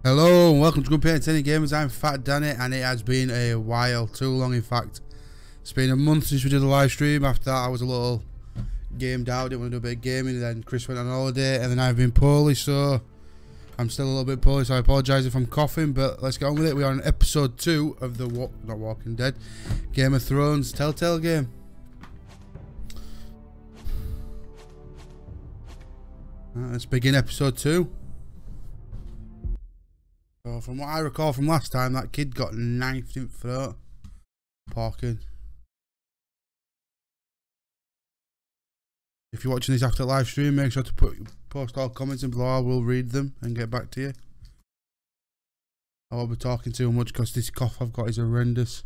Hello and welcome to Good Entertaining Gamers. I'm Fat Danny and it has been a while, too long in fact. It's been a month since we did a live stream. After that I was a little gamed out, didn't want to do a bit of gaming, and then Chris went on holiday and then I've been poorly, so I'm still a little bit poorly, so I apologise if I'm coughing, but let's get on with it. We are on episode 2 of the not Walking Dead, Game of Thrones Telltale game. Let's begin episode 2. So from what I recall from last time, that kid got knifed in the throat. Parking. If you're watching this after the live stream, make sure to post all comments in below. I will read them and get back to you. I won't be talking too much because this cough I've got is horrendous.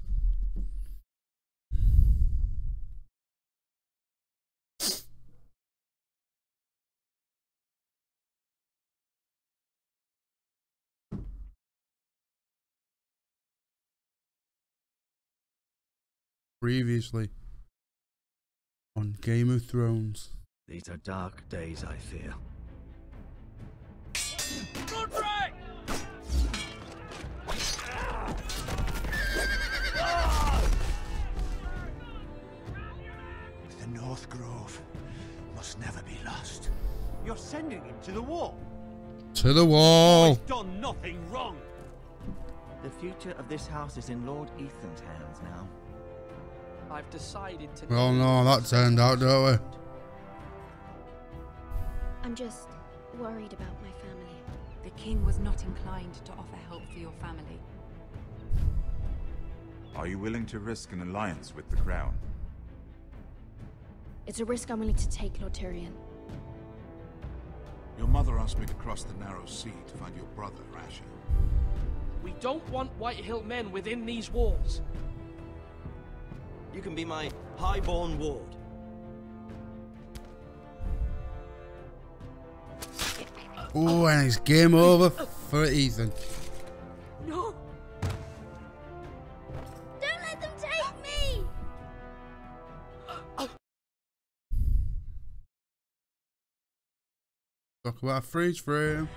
Previously on Game of Thrones. These are dark days, I fear. The North Grove must never be lost. You're sending him to the wall. To the wall. He's done nothing wrong. The future of this house is in Lord Ethan's hands now. I've decided to. Well, no, that turned out, don't we? I'm just worried about my family. The king was not inclined to offer help for your family. Are you willing to risk an alliance with the crown? It's a risk I'm willing to take, Lord Tyrion. Your mother asked me to cross the narrow sea to find your brother, Rasha. We don't want Whitehill men within these walls. You can be my highborn ward. Oh, and it's game over for Ethan. No! Don't let them take me! Talk about a freeze frame.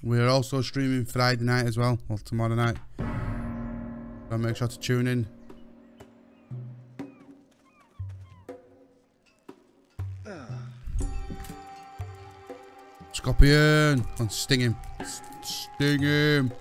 We're also streaming Friday night as well, or tomorrow night. So make sure to tune in. Scorpion! Come on, sting him. Sting him!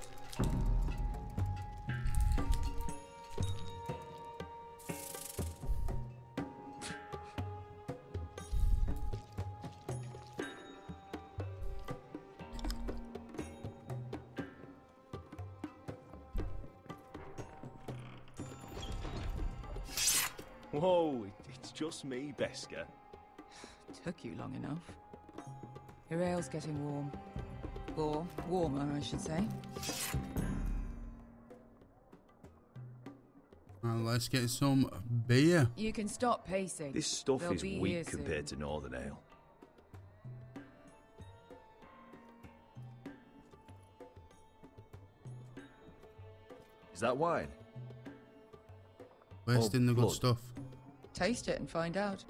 Whoa, it's just me, Beska. Took you long enough. Your ale's getting warm. Or warmer, I should say. Well, let's get some beer. You can stop pacing. This stuff They'll is be here weak soon. compared to Northern Ale. Is that wine? Wasting the good blood. stuff. Taste it and find out.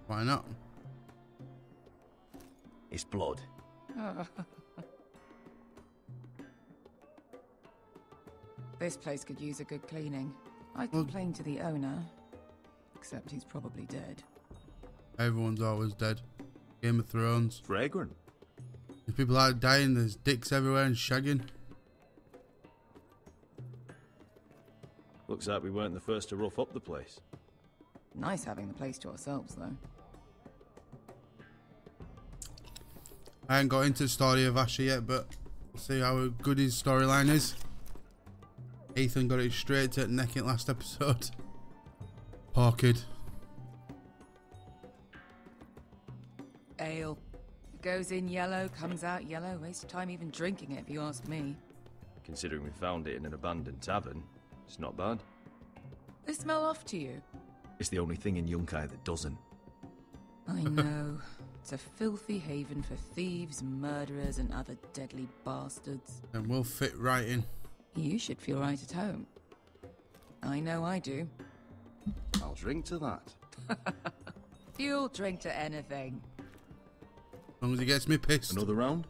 Why not? It's blood. This place could use a good cleaning. I complained to the owner, except he's probably dead. Everyone's always dead. Game of Thrones. Fragrant. If people are dying, there's dicks everywhere and shagging. Looks like we weren't the first to rough up the place. Nice having the place to ourselves, though. I ain't got into the story of Asher yet, but we'll see how good his storyline is. Ethan got it straight to neck in last episode. Poor kid. Ale. Goes in yellow, comes out yellow. Waste of time even drinking it, if you ask me. Considering we found it in an abandoned tavern, it's not bad. They smell off to you. It's the only thing in Yunkai that doesn't. I know. It's a filthy haven for thieves, murderers, and other deadly bastards. And we'll fit right in. You should feel right at home. I know I do. I'll drink to that. You'll drink to anything. As long as he gets me pissed. Another round?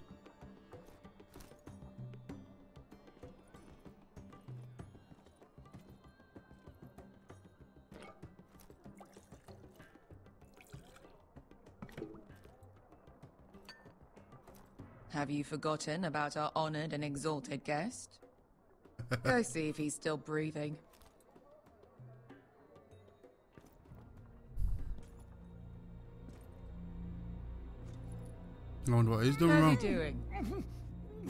Have you forgotten about our honored and exalted guest? Go see if he's still breathing. I wonder what he's done How's wrong. he doing?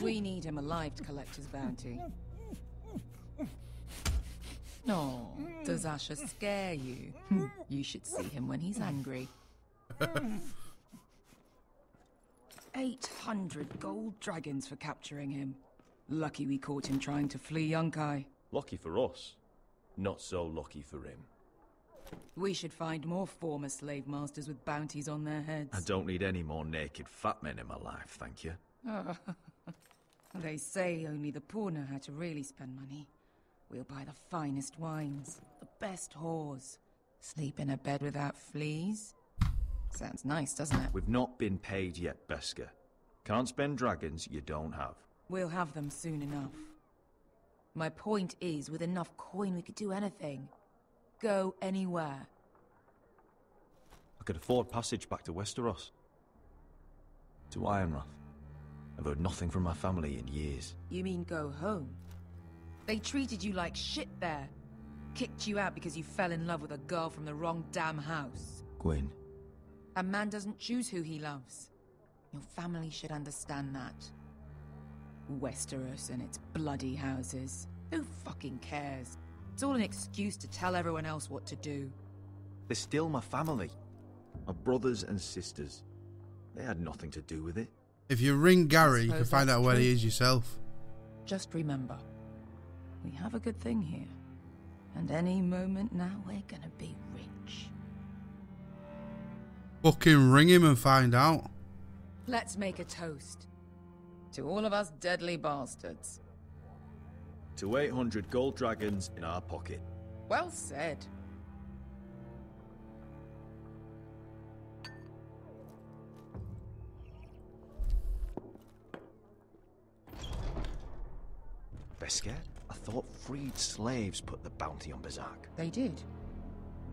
We need him alive to collect his bounty. No, does Asher scare you? You should see him when he's angry. 800 gold dragons for capturing him. Lucky we caught him trying to flee Yunkai. Lucky for us. Not so lucky for him. We should find more former slave masters with bounties on their heads. I don't need any more naked fat men in my life, thank you. They say only the poor know how to really spend money. We'll buy the finest wines, the best whores, sleep in a bed without fleas. Sounds nice, doesn't it? We've not been paid yet, Beska. Can't spend dragons you don't have. We'll have them soon enough. My point is, with enough coin we could do anything. Go anywhere. I could afford passage back to Westeros. To Ironrath. I've heard nothing from my family in years. You mean go home? They treated you like shit there. Kicked you out because you fell in love with a girl from the wrong damn house. Gwyn. A man doesn't choose who he loves. Your family should understand that. Westeros and its bloody houses. Who fucking cares? It's all an excuse to tell everyone else what to do. They're still my family. My brothers and sisters. They had nothing to do with it. If you ring Gary, you can Suppose find that's out where true. he is yourself. Just remember, we have a good thing here. And any moment now, we're gonna be rich. Fucking ring him and find out. Let's make a toast. To all of us deadly bastards. To 800 gold dragons in our pocket. Well said. Beska, I thought freed slaves put the bounty on Berserk. They did.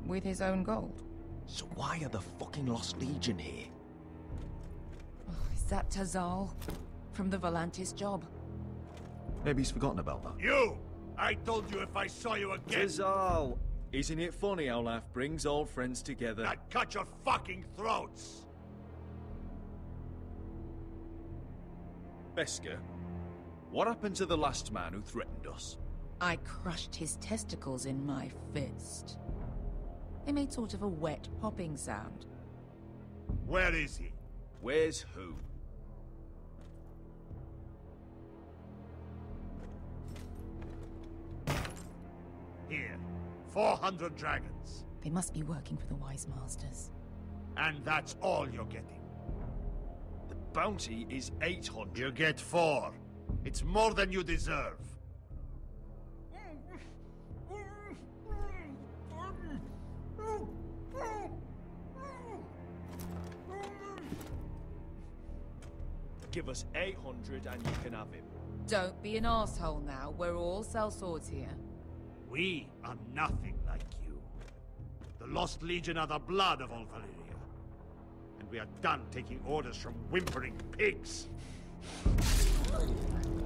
With his own gold. So why are the fucking Lost Legion here? Oh, is that Tazal? From the Volantis job? Maybe he's forgotten about that. You! I told you if I saw you again, Tizal! Isn't it funny how life brings old friends together? I'd cut your fucking throats! Beska, what happened to the last man who threatened us? I crushed his testicles in my fist. They made sort of a wet popping sound. Where is he? Where's who? Here. 400 dragons. They must be working for the Wise Masters. And that's all you're getting. The bounty is 800. You get 4. It's more than you deserve. Give us 800 and you can have him. Don't be an asshole now. We're all sell swords here. We are nothing like you. The Lost Legion are the blood of all Valyria. And we are done taking orders from whimpering pigs.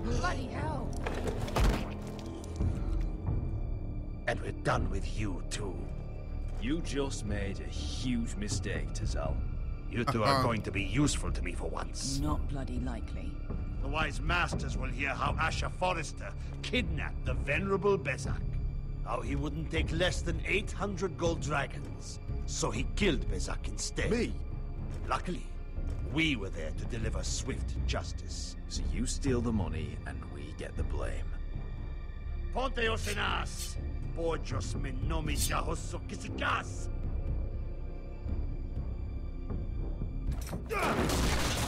Bloody hell! And we're done with you too. You just made a huge mistake, Tizal. You two are going to be useful to me for once. Not bloody likely. The Wise Masters will hear how Asher Forrester kidnapped the venerable Bezak. How he wouldn't take less than 800 gold dragons. So he killed Bezak instead. Me? Luckily, we were there to deliver swift justice. So you steal the money and we get the blame. Ponteos en as! Pojos me nomi jahoso kisikas!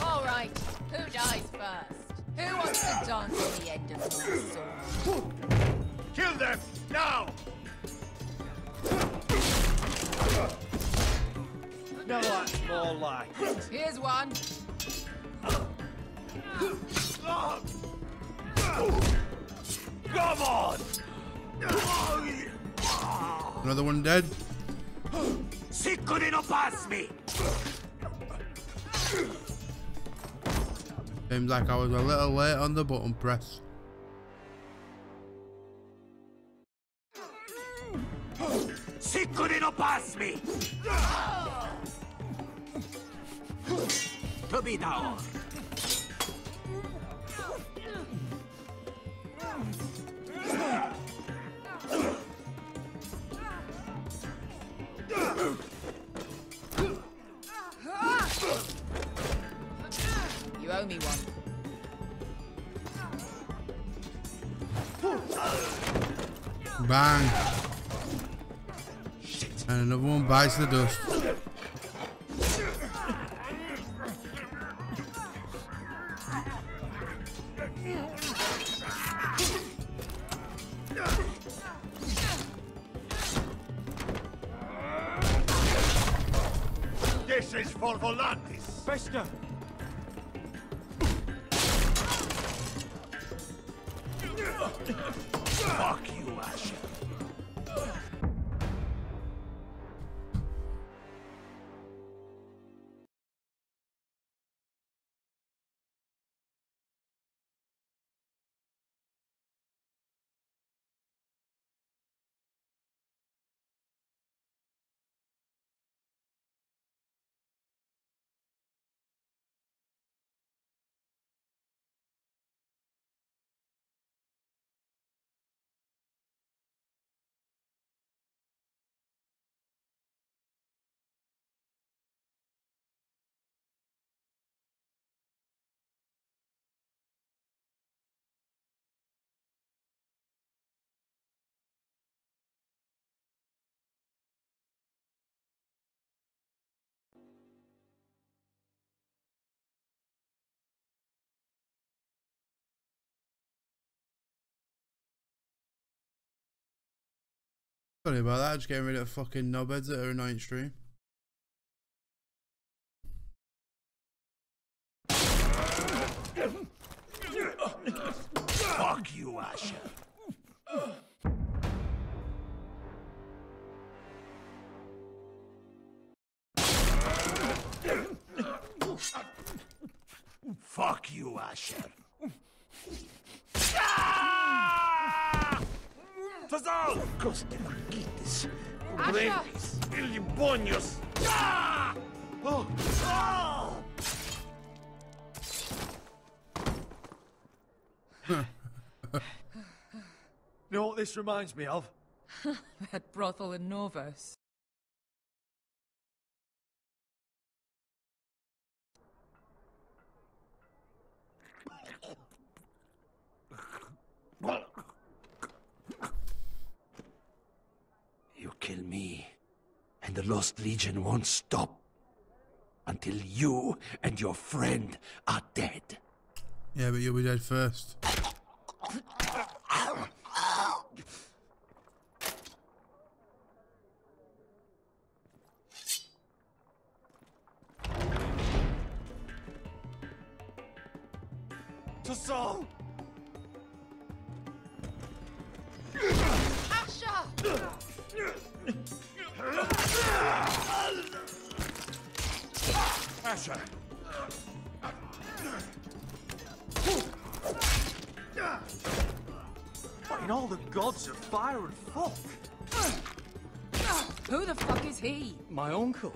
All right, who dies first? Who wants to dance at the end of my sword? Kill them! Now! more like it. Here's one. Come on! Another one dead. Si couldn't pass me! Seems like I was a little late on the button press. Si couldn't pass me! To be down. You owe me one. Bang. And another one bites the dust. This is for Volantis. Bester! Fuck you, Asher. Sorry about that, just getting rid of fucking knobheads that are annoying stream. Fuck you, Asher. Fuck you, Asher. Tazal! Coste Marquites. Brevis. Ilibonios. Oh! Oh! You know what this reminds me of? That brothel in Novos. You kill me, and the Lost Legion won't stop until you and your friend are dead. Yeah, but you'll be dead first. Tazal! Asher! What in all the gods of fire and fuck? Who the fuck is he? My uncle.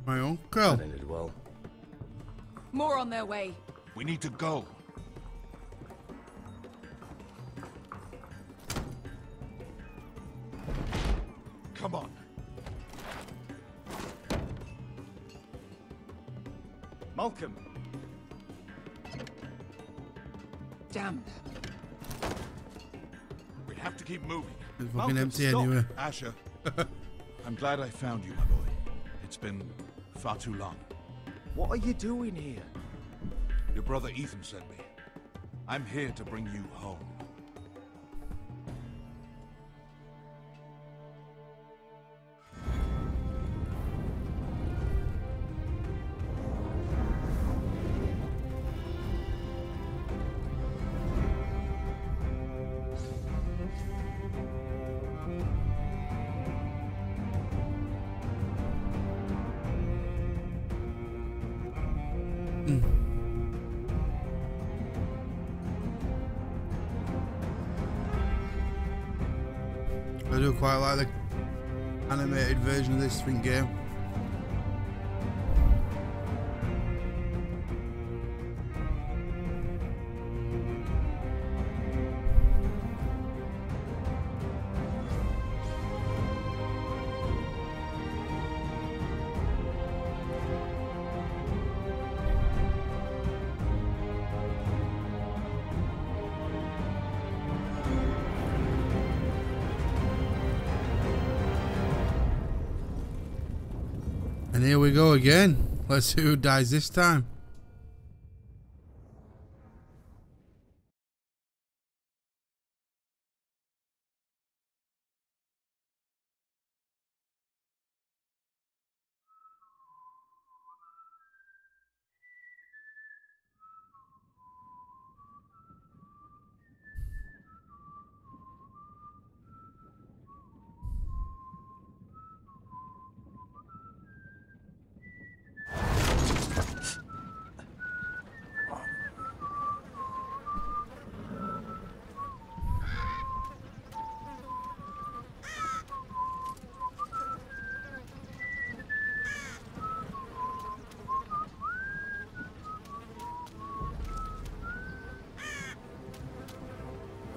My uncle. That ended well. More on their way. We need to go. Come on. Malcolm. Damn. We have to keep moving. It's fucking Malcolm, empty stop. anyway. Asher, I'm glad I found you, my boy. It's been far too long. What are you doing here? Your brother Ethan sent me. I'm here to bring you home. I do quite like the animated version of this game. And here we go again. Let's see who dies this time.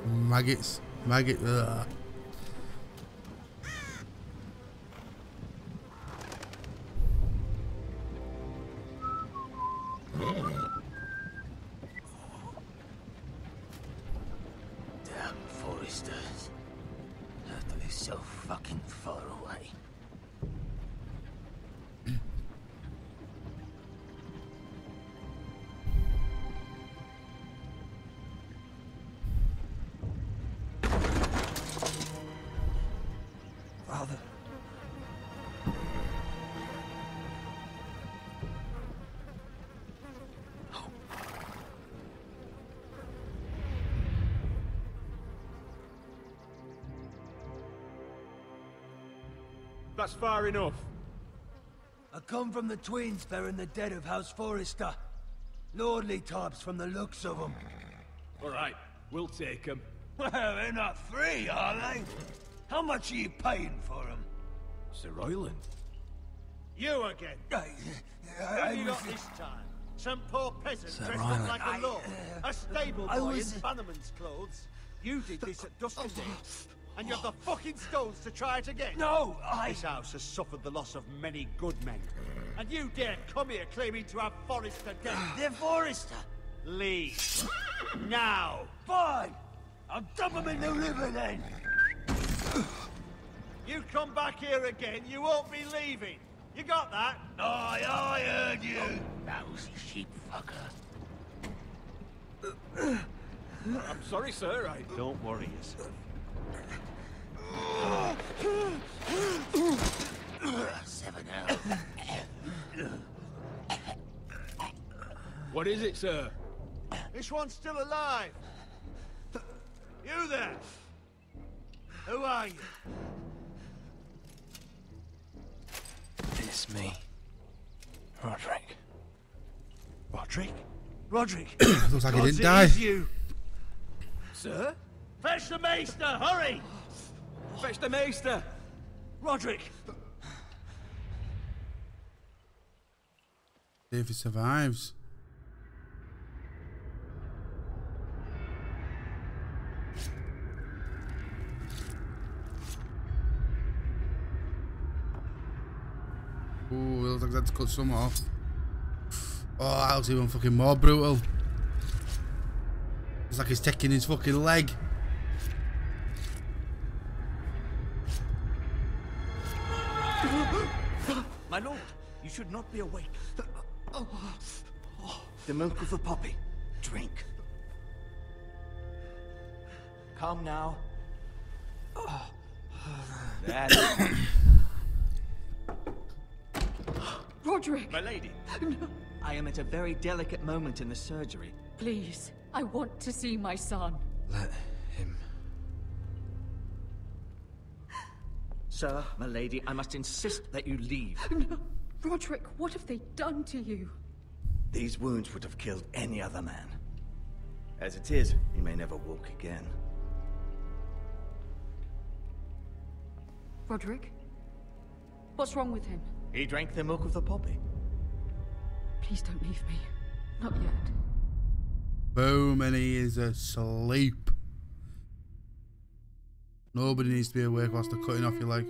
Maggots. Maggot. Ugh. Damn foresters. They're so fucking far away. Father. That's far enough. I come from the twins bearing the dead of House Forrester. Lordly types from the looks of them. All right, we'll take them. Well, they're not free, are they? How much are you paying for them? Sir Royland. You again. Who have you got this time? Some poor peasant dressed up like a lord. A stable boy in bannerman's clothes. You did this at dusk of day. And you have the fucking stones to try it again? No, This house has suffered the loss of many good men. And you dare come here claiming to have Forrester dead? They're Forrester. Leave. Now. Fine. I'll dump them in the river then. You come back here again, you won't be leaving. You got that? Aye, I heard you. Lousy sheep fucker. I'm sorry, sir. Don't worry yourself. Seven out. What is it, sir? This one's still alive. You there? Who are you? It's me. Roderick. Roderick? Roderick! Looks like he didn't die. You. Sir? Fetch the maester, hurry! Fetch the maester! Roderick! See if he survives. Ooh, it looks like that's cut some off. Oh, that was even fucking more brutal. It's like he's taking his fucking leg. My lord, you should not be awake. The milk of the poppy. Drink. Calm now. Roderick! My lady. No. I am at a very delicate moment in the surgery. Please, I want to see my son. Let him. Sir, my lady, I must insist that you leave. No. Roderick, what have they done to you? These wounds would have killed any other man. As it is, he may never walk again. Roderick? What's wrong with him? He drank the milk of the poppy. Please don't leave me. Not yet. Boom, and he is asleep. Nobody needs to be awake whilst they're cutting off your leg.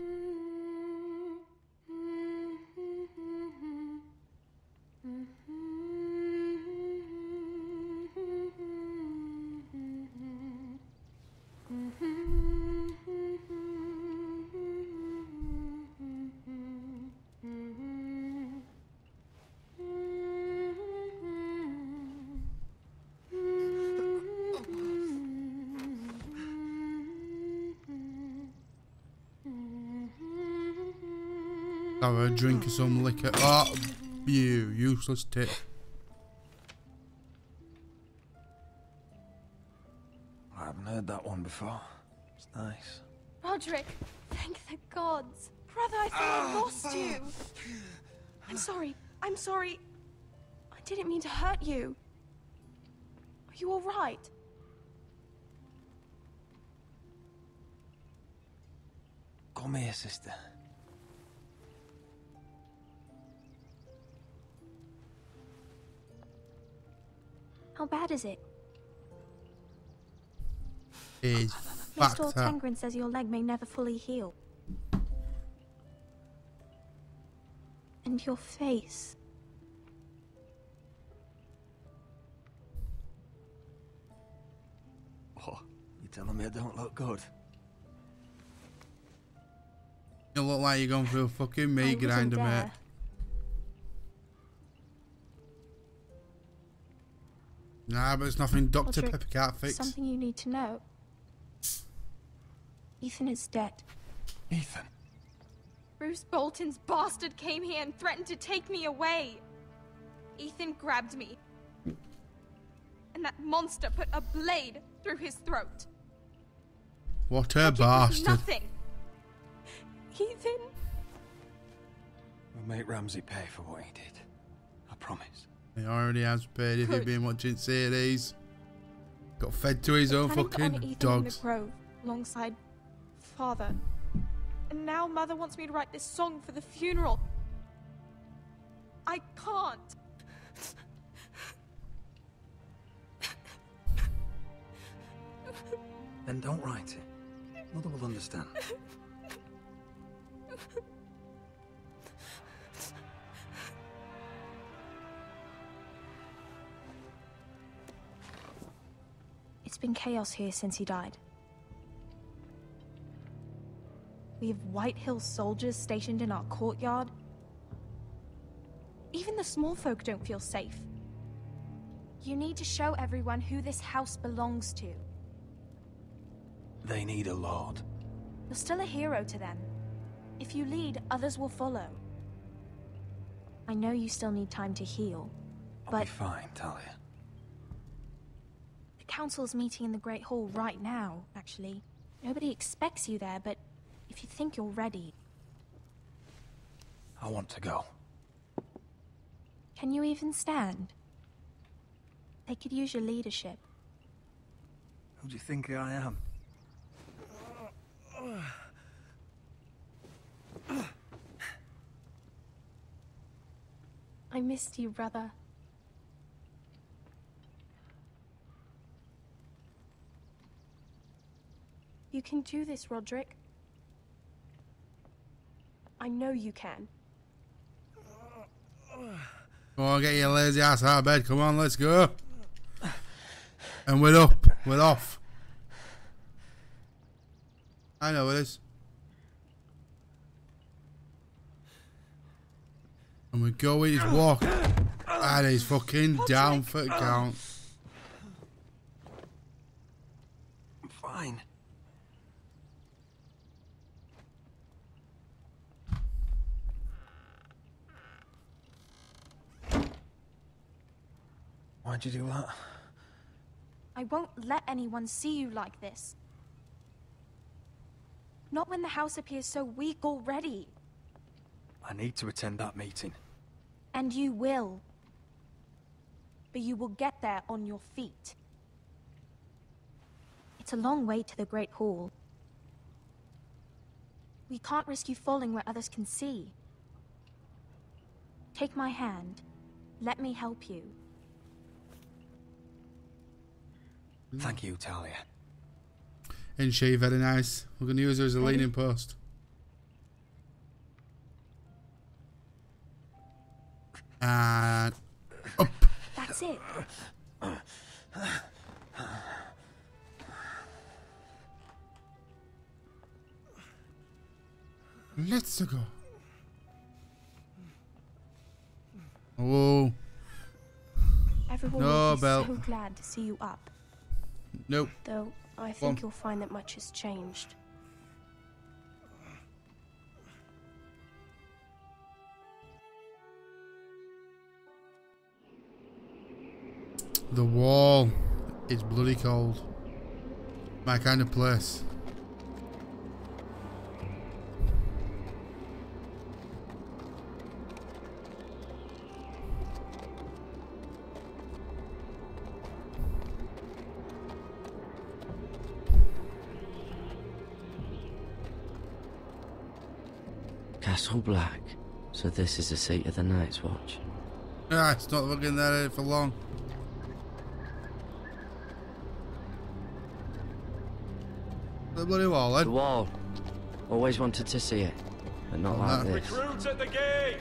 Have a drink of some liquor. Oh, you useless tit. I haven't heard that one before. It's nice. Roderick, thank the gods. Brother, I thought I lost you. I'm sorry. I'm sorry. I didn't mean to hurt you. Are you all right? Come here, sister. How bad is it? He's Miss fucked up. Tengrin says your leg may never fully heal. And your face. Oh, you telling me I don't look good? You look like you're going through a fucking I meat wouldn't grinder, dare. mate. Nah, but it's nothing Dr. Roderick, Pepper can't fix. Something you need to know. Ethan is dead. Ethan? Bruce Bolton's bastard came here and threatened to take me away. Ethan grabbed me. And that monster put a blade through his throat. What a Roderick was bastard. Nothing. Ethan. We'll make Ramsey pay for what he did. I promise. He already has paid if you've Good. been watching series. Got fed to his own Planning to honor fucking Ethan dogs. in the grove alongside father. And now mother wants me to write this song for the funeral. I can't. Then don't write it. Mother will understand. It's been chaos here since he died. We have White Hill soldiers stationed in our courtyard. Even the small folk don't feel safe. You need to show everyone who this house belongs to. They need a lord. You're still a hero to them. If you lead, others will follow. I know you still need time to heal, I'll but be fine, Talia. the council's meeting in the Great Hall right now, actually. Nobody expects you there, but if you think you're ready... I want to go. Can you even stand? They could use your leadership. Who do you think I am? I missed you, brother. You can do this, Roderick. I know you can. Come on, get your lazy ass out of bed. Come on, let's go. And we're up. We're off. I know it is. And we go in his walk. And he's fucking down for the count. I'm fine. Why'd you do that? I won't let anyone see you like this. Not when the house appears so weak already. I need to attend that meeting. And you will. but you will get there on your feet. It's a long way to the Great Hall. We can't risk you falling where others can see. Take my hand. Let me help you. Thank you, Talia. Isn't she very nice? We're going to use her as a leaning post. And up. That's it. Let's go. Oh. Everyone No, will be Belle. so glad to see you up. Nope. Though I think you'll find that much has changed. The wall is bloody cold. My kind of place. Castle Black. So this is the seat of the Night's Watch. Ah, it's not looking there for long. The bloody wall, then. The wall. Always wanted to see it, but not like this. Recruits at the gate!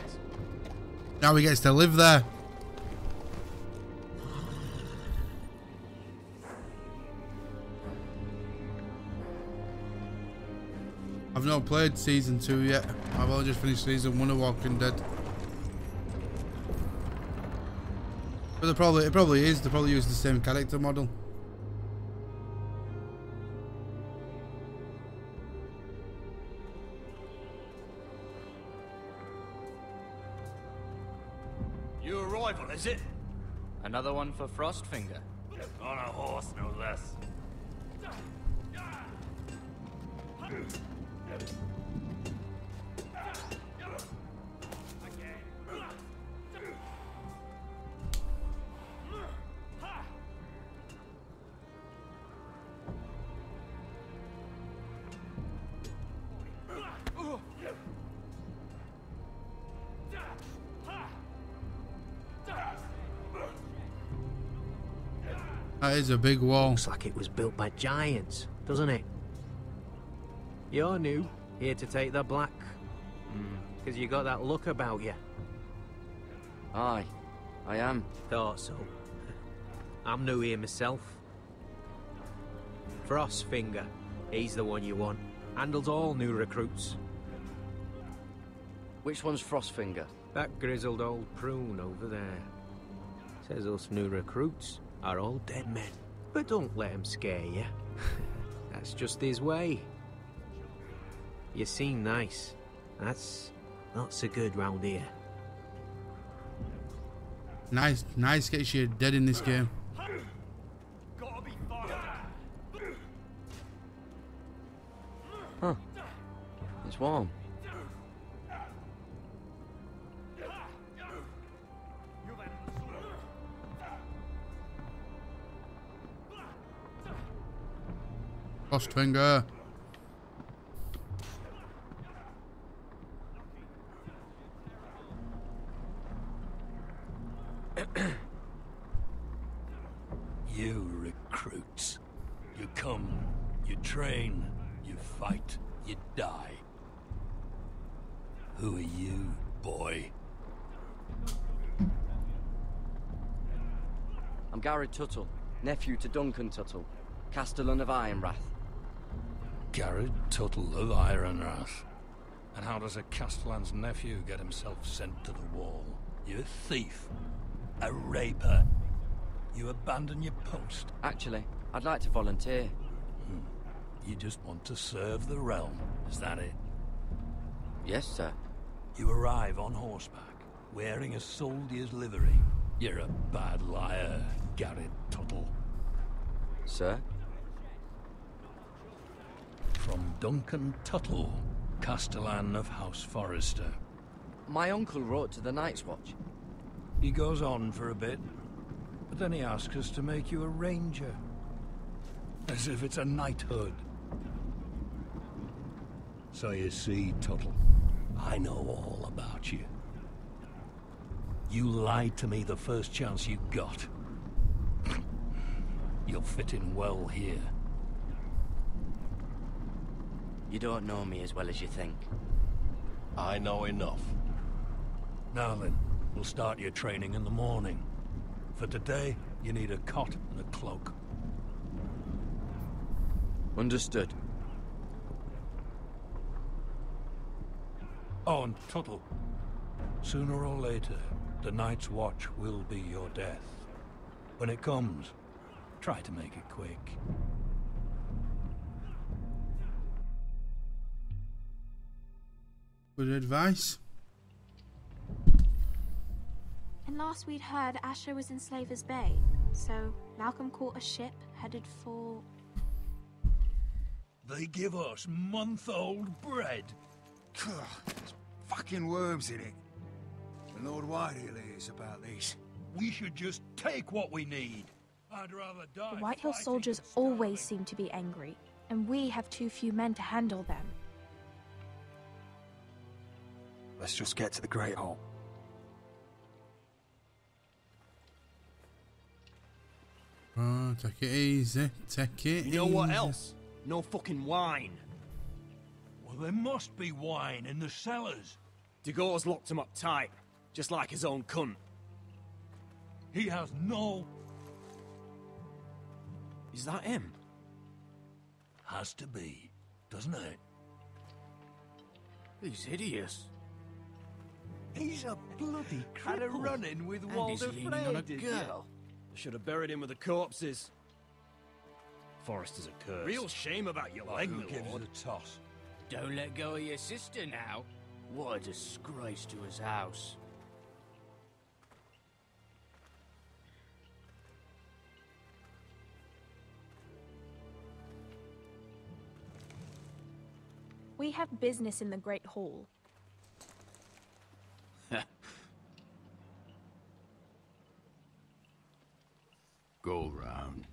Now he gets to live there. I've not played season 2 yet. I've only just finished season 1 of Walking Dead. But it probably is. They probably use the same character model. New arrival, is it? Another one for Frostfinger. On a horse, no less. That is a big wall. Looks like it was built by giants, doesn't it? You're new, here to take the black. Because you got that look about you. Aye, I am. Thought so. I'm new here myself. Frostfinger, he's the one you want. Handles all new recruits. Which one's Frostfinger? That grizzled old prune over there. Says us new recruits are all dead men. But don't let him scare you. That's just his way. You seem nice. That's not so good round here. Nice gets you dead in this game. Huh. It's warm. Frostfinger. You recruits. You come, you train, you fight, you die. Who are you, boy? I'm Garrett Tuttle, nephew to Duncan Tuttle, Castellan of Ironrath. Garrett Tuttle of Ironrath. And how does a Castellan's nephew get himself sent to the wall? You a thief? A raper? You abandon your post? Actually, I'd like to volunteer. You just want to serve the realm, is that it? Yes, sir. You arrive on horseback, wearing a soldier's livery. You're a bad liar, Garrett Tuttle. Sir? From Duncan Tuttle, Castellan of House But then he asks us to make you a ranger. As if it's a knighthood. So you see, Tuttle, I know all about you. You lied to me the first chance you got. You'll fit in well here. You don't know me as well as you think. I know enough. Now then, we'll start your training in the morning. For today, you need a cot and a cloak. Understood. Oh, and Tuttle. Sooner or later, the Night's Watch will be your death. When it comes, try to make it quick. Good advice. And last we'd heard, Asher was in Slaver's Bay. So Malcolm caught a ship headed for... They give us month-old bread. There's fucking worms in it. The Lord Whitehill is about these. We should just take what we need. I'd rather die. The Whitehill soldiers always seem to be angry, and we have too few men to handle them. Let's just get to the Great Hall. Oh, take it easy. Take it easy. You know what else? No fucking wine. Well, there must be wine in the cellars. Degor's locked him up tight, just like his own cunt. He has no... Is that him? Has to be, doesn't it? He's hideous. He's a bloody cripple. Had a run-in with Walder Frey, did girl. I should have buried him with the corpses. Forrester's a curse. Real shame about your leg, Who my gives lord. a toss? Don't let go of your sister now. What a disgrace to his house. We have business in the Great Hall. Go round.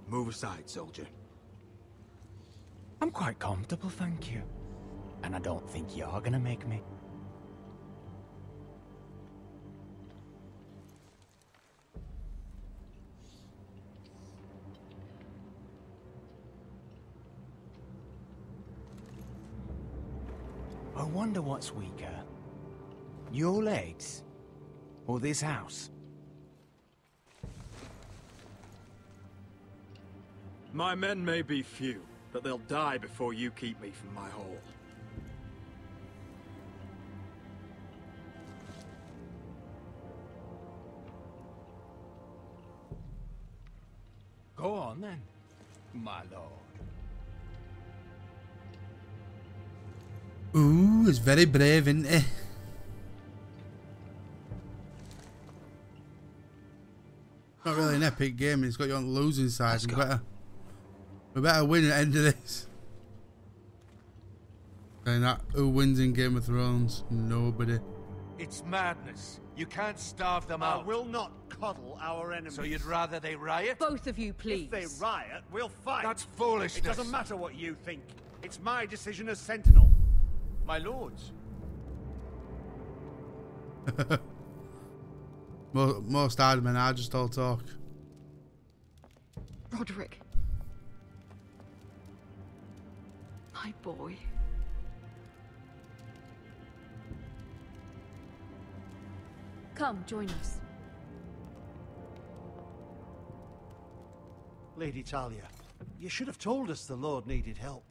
Move aside, soldier. I'm quite comfortable, thank you. And I don't think you're gonna make me. I wonder what's weaker. Your legs? Or this house? My men may be few, but they'll die before you keep me from my hole. Go on then, my lord. Ooh, it's very brave, isn't it? Not really an epic game, it's got you on the losing side. We better win at the end of this. And that, who wins in Game of Thrones? Nobody. It's madness. You can't starve them out. I will not coddle our enemies. So you'd rather they riot? Both of you, please. If they riot, we'll fight. That's foolishness. It doesn't matter what you think. It's my decision as Sentinel. My lords. Most admin are just all talk. Roderick. My boy. Come, join us. Lady Talia, you should have told us the Lord needed help.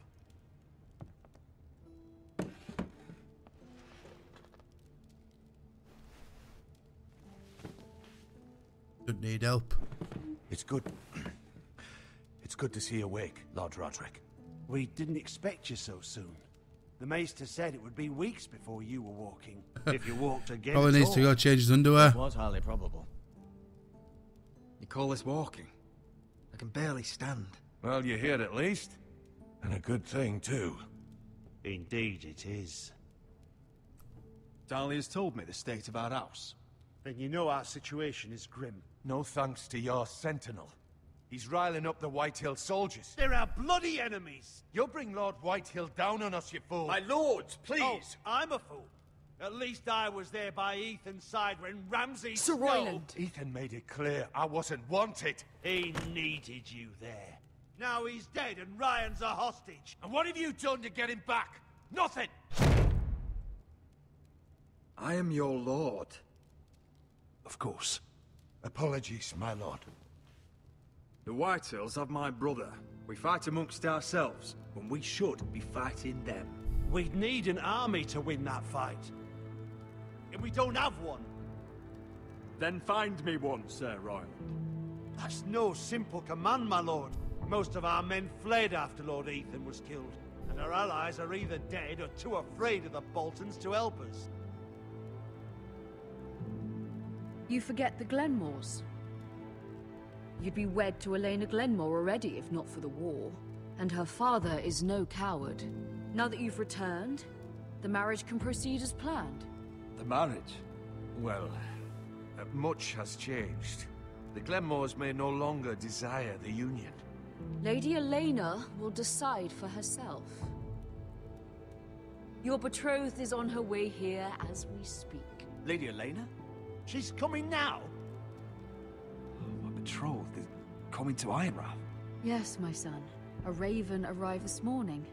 Don't need help. It's good. It's good to see you awake, Lord Roderick. We didn't expect you so soon. The Maester said it would be weeks before you were walking, if you walked again. Probably needs to go change his underwear. It was highly probable. You call this walking? I can barely stand. Well, you're here at least. And a good thing, too. Indeed it is. Dahlia's told me the state of our house. And you know our situation is grim. No thanks to your sentinel. He's riling up the Whitehill soldiers. They're our bloody enemies! You'll bring Lord Whitehill down on us, you fool! My lords, please! Oh, I'm a fool. At least I was there by Ethan's side when Ramsay... Sir Royland! Ethan made it clear I wasn't wanted. He needed you there. Now he's dead and Ryan's a hostage. And what have you done to get him back? Nothing! I am your lord. Of course. Apologies, my lord. The Whitehills have my brother. We fight amongst ourselves, when we should be fighting them. We'd need an army to win that fight. And we don't have one. Then find me one, Sir Royland. That's no simple command, my lord. Most of our men fled after Lord Ethan was killed, and our allies are either dead or too afraid of the Boltons to help us. You forget the Glenmores. You'd be wed to Elena Glenmore already if not for the war. And her father is no coward. Now that you've returned, the marriage can proceed as planned. The marriage? Well, much has changed. The Glenmores may no longer desire the union. Lady Elena will decide for herself. Your betrothed is on her way here as we speak. Lady Elena? She's coming now? My betrothed is coming to Ironrath. Yes, my son. A raven arrived this morning.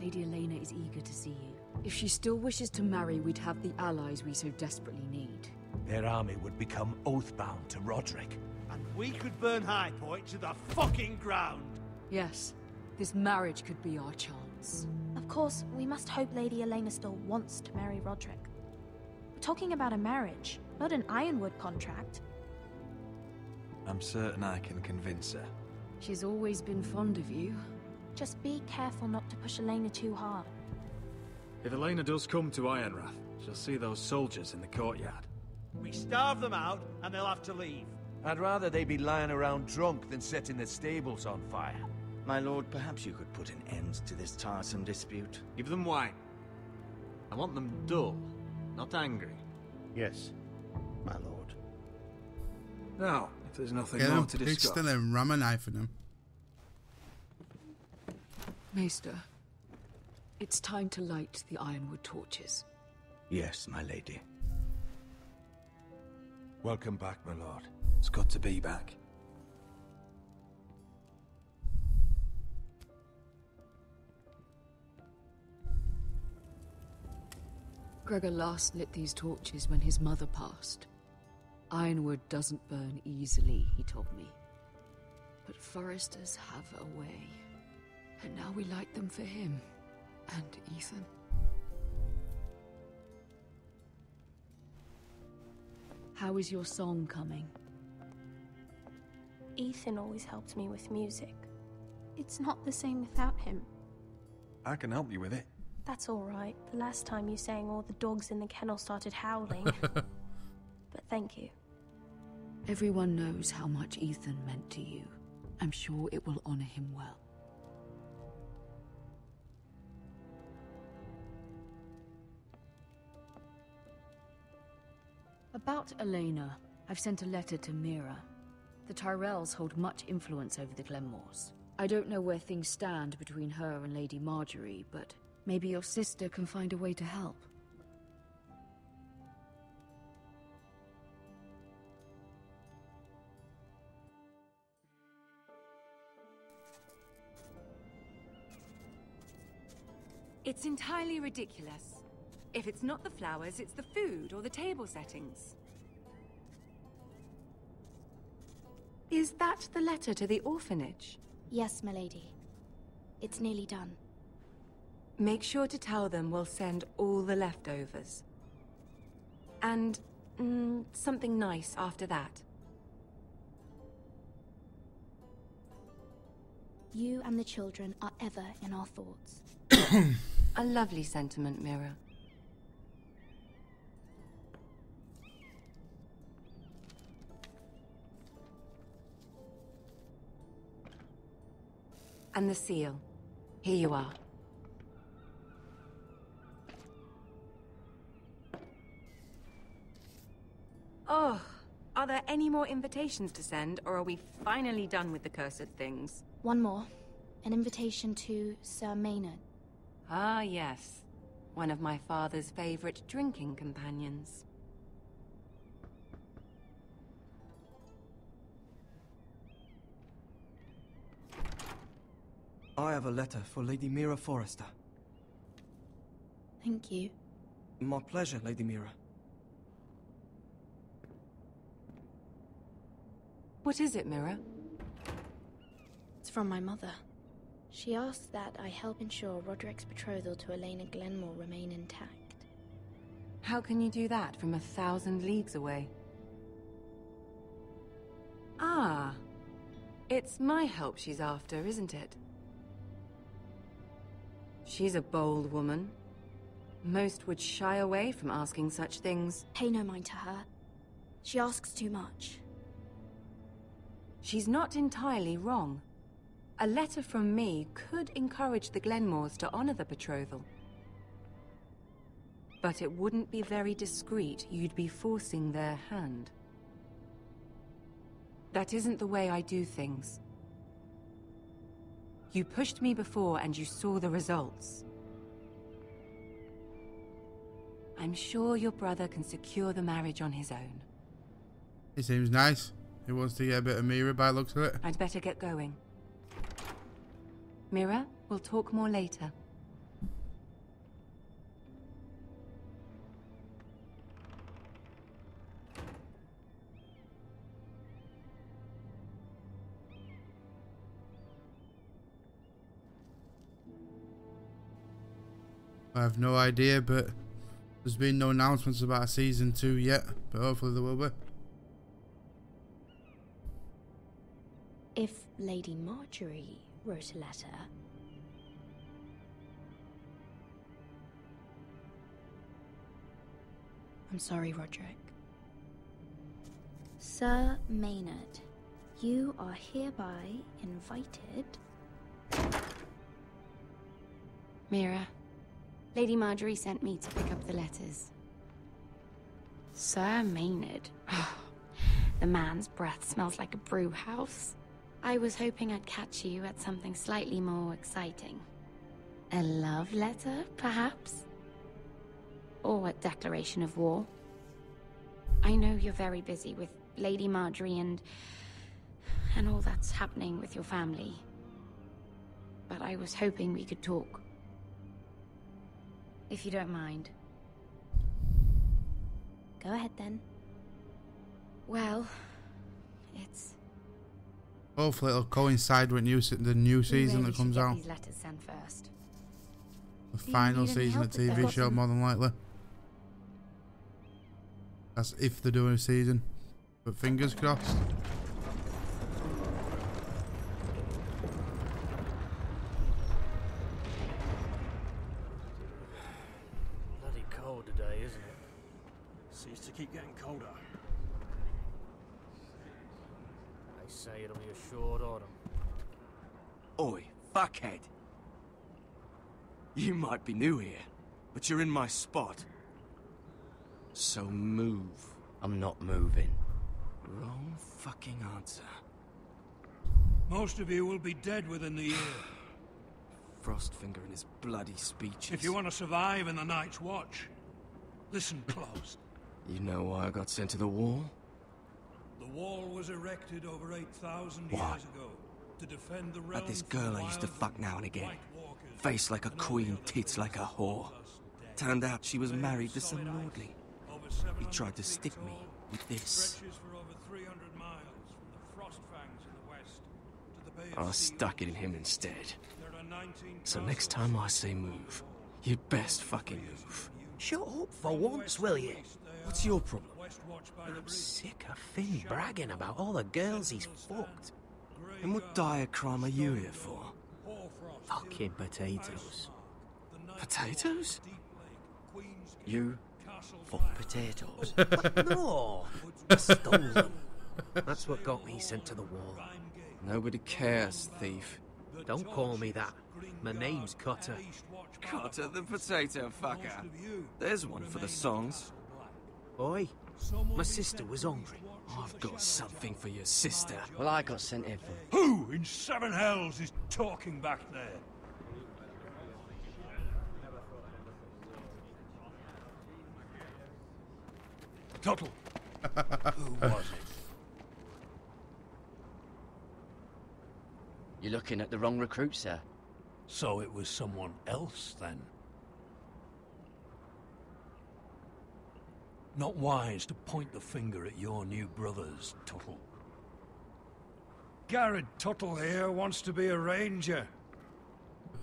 Lady Elena is eager to see you. If she still wishes to marry, we'd have the allies we so desperately need. Their army would become oathbound to Roderick. And we could burn High Point to the fucking ground! Yes, this marriage could be our chance. Of course, we must hope Lady Elena still wants to marry Roderick. We're talking about a marriage, not an Ironwood contract. I'm certain I can convince her. She's always been fond of you. Just be careful not to push Elena too hard. If Elena does come to Ironrath, she'll see those soldiers in the courtyard. We starve them out, and they'll have to leave. I'd rather they be lying around drunk than setting the stables on fire. My lord, perhaps you could put an end to this tiresome dispute. Give them wine. I want them dull, not angry. Yes, my lord. Now, if there's nothing Get more him to pissed discuss... and then ram a knife in him. Maester, it's time to light the Ironwood torches. Yes, my lady. Welcome back, my lord. It's good to be back. Gregor last lit these torches when his mother passed. Ironwood doesn't burn easily, he told me. But foresters have a way. And now we light them for him. And Ethan. How is your song coming? Ethan always helped me with music. It's not the same without him. I can help you with it. That's all right. The last time you sang, all the dogs in the kennel started howling. But thank you. Everyone knows how much Ethan meant to you. I'm sure it will honor him well. About Elena, I've sent a letter to Mira. The Tyrells hold much influence over the Glenmores. I don't know where things stand between her and Lady Marjorie, but maybe your sister can find a way to help. It's entirely ridiculous. If it's not the flowers, it's the food or the table settings. Is that the letter to the orphanage? Yes, my lady. It's nearly done. Make sure to tell them we'll send all the leftovers. And, something nice after that. You and the children are ever in our thoughts. A lovely sentiment, Mira. And the seal. Here you are. Oh, are there any more invitations to send, or are we finally done with the cursed things? One more. An invitation to Sir Maynard. Ah, yes. One of my father's favorite drinking companions. I have a letter for Lady Mira Forrester. Thank you. My pleasure, Lady Mira. What is it, Mira? It's from my mother. She asks that I help ensure Roderick's betrothal to Elena Glenmore remain intact. How can you do that from 1,000 leagues away? Ah, it's my help she's after, isn't it? She's a bold woman. Most would shy away from asking such things. Pay no mind to her. She asks too much. She's not entirely wrong. A letter from me could encourage the Glenmores to honor the betrothal. But it wouldn't be very discreet. You'd be forcing their hand. That isn't the way I do things. You pushed me before and you saw the results. I'm sure your brother can secure the marriage on his own. He seems nice. He wants to get a bit of Mira by the looks of it. I'd better get going. Mira, we'll talk more later. I have no idea, but there's been no announcements about season 2 yet, but hopefully there will be. If Lady Marjorie wrote a letter... I'm sorry, Roderick. Sir Maynard, you are hereby invited... Mira, Lady Marjorie sent me to pick up the letters. Sir Maynard. The man's breath smells like a brew house. I was hoping I'd catch you at something slightly more exciting. A love letter, perhaps? Or a declaration of war. I know you're very busy with Lady Marjorie and all that's happening with your family. But I was hoping we could talk. If you don't mind. Go ahead then. Well, it's... Hopefully it'll coincide with the new season that comes out. These letters sent first. The final season of the TV show, more than likely. That's if they're doing a season. But fingers crossed. Bloody cold today, isn't it? Seems to keep getting colder. They say it'll be a short autumn. Oi, fuckhead. You might be new here, but you're in my spot. So move. I'm not moving. Wrong fucking answer. Most of you will be dead within the year. Frostfinger and his bloody speeches. If you want to survive in the Night's Watch, listen close. You know why I got sent to the wall? The wall was erected over 8,000 Why? years ago to defend the realm. At this girl I used to fuck now and again. Face like a queen, tits like a whore. Turned out she was married to some lordly. He tried to stick me with this. I stuck it in him instead. So next time I say move, you'd best fucking move. Shut up for once, will you? What's your problem? I'm sick of Finn bragging about all the girls he's fucked. And what dire crime are you here for? Fucking potatoes. Potatoes? You fuck potatoes. No! I stole them. That's what got me sent to the wall. Nobody cares, thief. Don't call me that. My name's Cutter. Cutter the potato fucker. There's one for the songs. Oi, my sister was hungry. I've got something for your sister. Well, I got sent here for... Who in seven hells is talking back there? Tuttle. Who was it? You're looking at the wrong recruit, sir. So it was someone else, then? Not wise to point the finger at your new brothers, Tuttle. Garrett Tuttle here wants to be a ranger.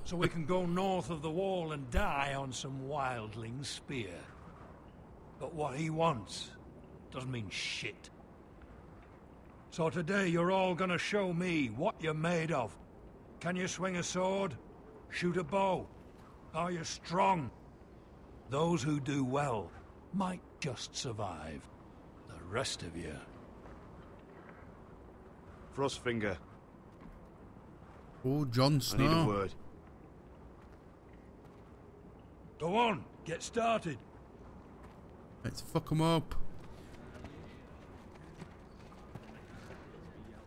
So we can go north of the wall and die on some wildling's spear. But what he wants doesn't mean shit. So today you're all gonna show me what you're made of. Can you swing a sword? Shoot a bow? Are you strong? Those who do well might just survive. The rest of you... Frostfinger. Oh, Jon Snow. I need a word. Go on, get started. Let's fuck them up.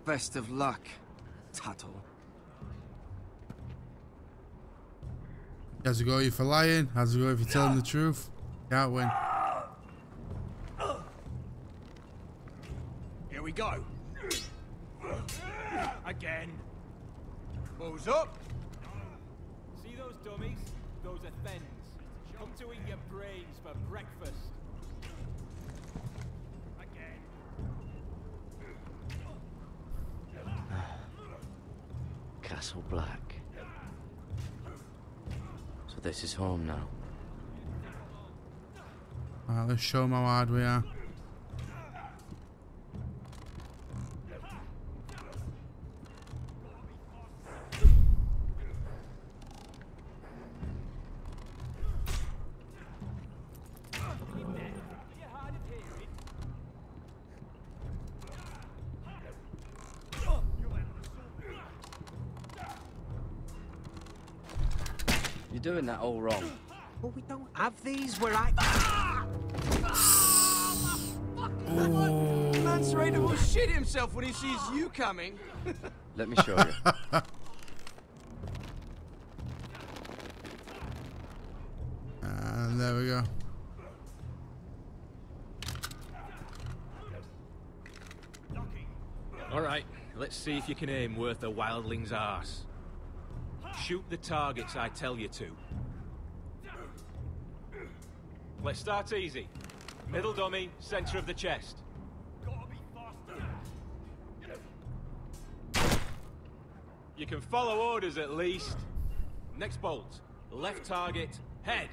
Best of luck, Tuttle. How's it go if you're lying? How's it go if you're telling the truth? Can't win. Here we go. Again. Balls up. See those dummies? Those are thens. Come to eat your brains for breakfast. Again. Castle Black. So this is home now. Alright, let's show them how hard we are. You're doing that all wrong. Well, we don't have these where I... Oh. Man's ready to shit himself when he sees you coming. Let me show you. And there we go. All right, let's see if you can aim worth a wildling's arse. Shoot the targets I tell you to. Let's start easy. Middle dummy, center of the chest. You can follow orders at least. Next bolt. Left target, head.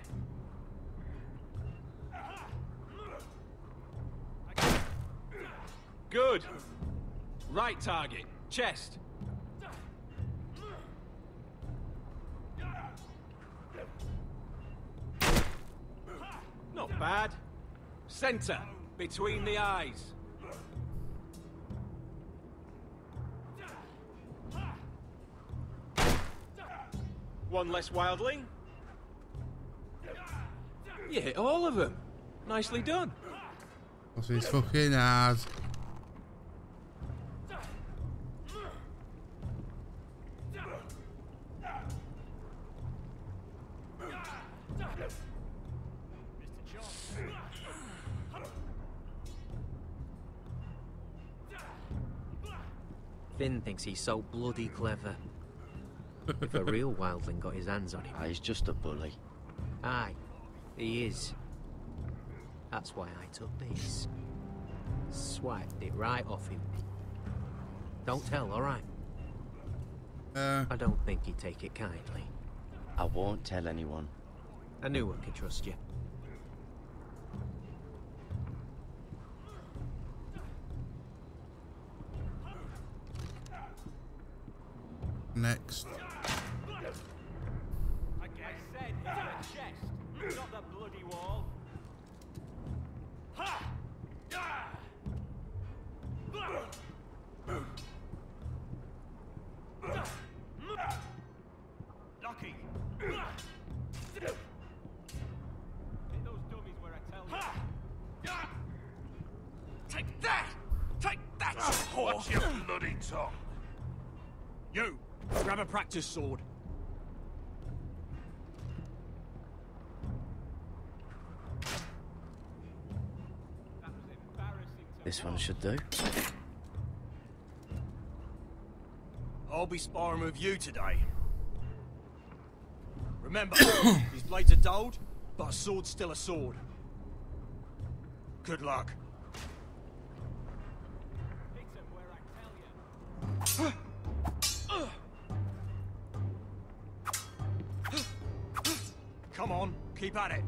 Good. Right target, chest. Not bad. Center, between the eyes. One less wildling. You hit all of them. Nicely done. What's his fucking ass? Finn thinks he's so bloody clever. If a real wildling got his hands on him... He's just a bully. Aye, he is. That's why I took this. Swiped it right off him. Don't tell, alright? I don't think he'd take it kindly. I won't tell anyone. I knew I could trust you. Next. I said hit the chest, not the bloody wall. Ha! Lucky. Hit those dummies where I tell you. that! Take that, whore! Watch your bloody tongue! You! Grab a practice sword. This one should do. I'll be sparring with you today. Remember, these blades are dulled, but a sword's still a sword. Good luck. Come on, keep at it.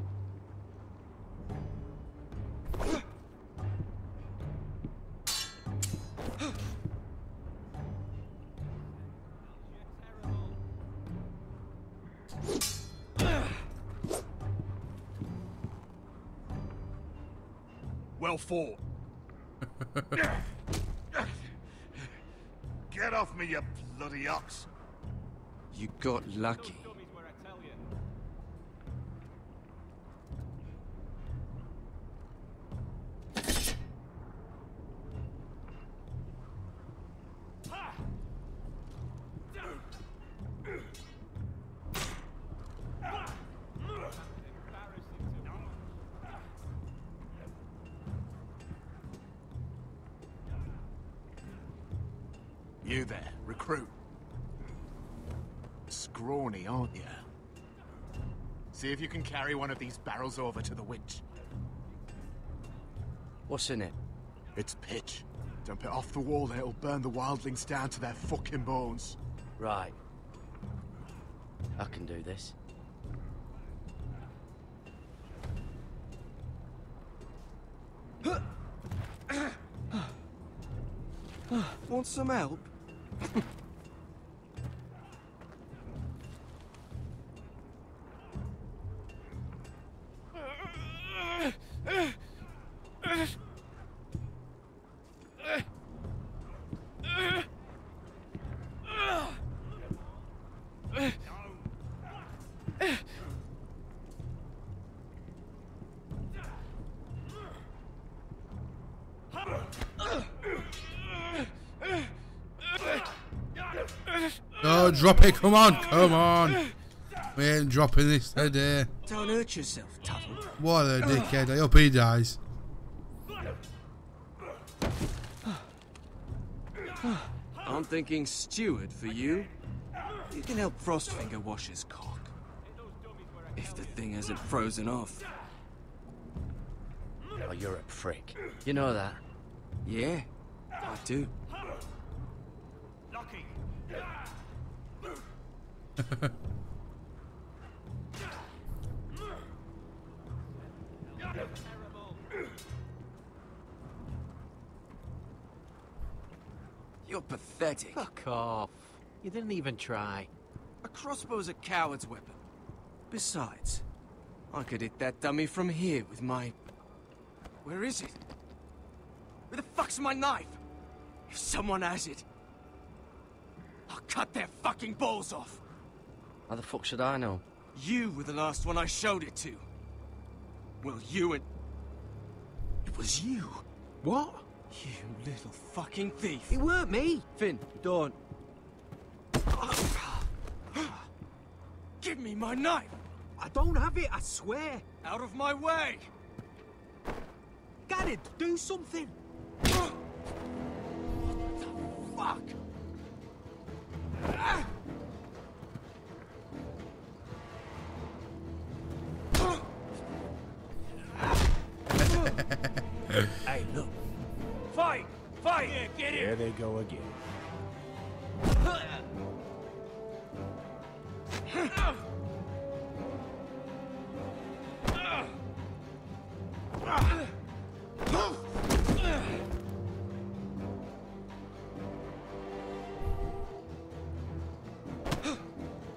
Well fought. Get off me, you bloody ox! You got lucky. You there, recruit. Scrawny, aren't you? See if you can carry one of these barrels over to the winch. What's in it? It's pitch. Dump it off the wall and it'll burn the wildlings down to their fucking bones. Right. I can do this. Want some help? No, drop it, come on, come on. We ain't dropping this today. Don't hurt yourself, Tuttle. What a dickhead, I hope he dies. I'm thinking steward for you. You can help Frostfinger wash his cock. If the thing hasn't frozen off. Oh, you're a prick. You know that? Yeah, I do. Lucky. You're pathetic. Fuck off. You didn't even try. A crossbow's a coward's weapon. Besides, I could hit that dummy from here with my... Where is it? Where the fuck's my knife? If someone has it, I'll cut their fucking balls off. How the fuck should I know? You were the last one I showed it to. Well, you and... It was you. What? You little fucking thief. It weren't me. Finn, don't. Give me my knife. I don't have it, I swear. Out of my way. Garrett, do something. What the fuck? Hey, look. Fight! Fight! Yeah, get it! There they go again.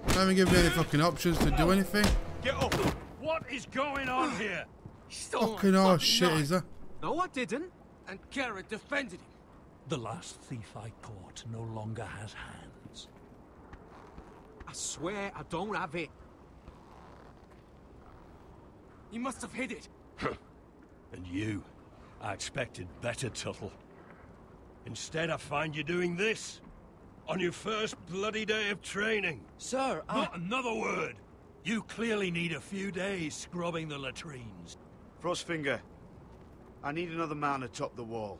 I haven't given me any fucking options to do anything. Get up! What is going on here? Fucking horse shit, is that? No, I didn't. And Garrett defended him. The last thief I caught no longer has hands. I swear I don't have it. He must have hid it. And you? I expected better, Tuttle. Instead, I find you doing this. On your first bloody day of training. Sir, Not another word! You clearly need a few days scrubbing the latrines. Frostfinger, I need another man atop the wall.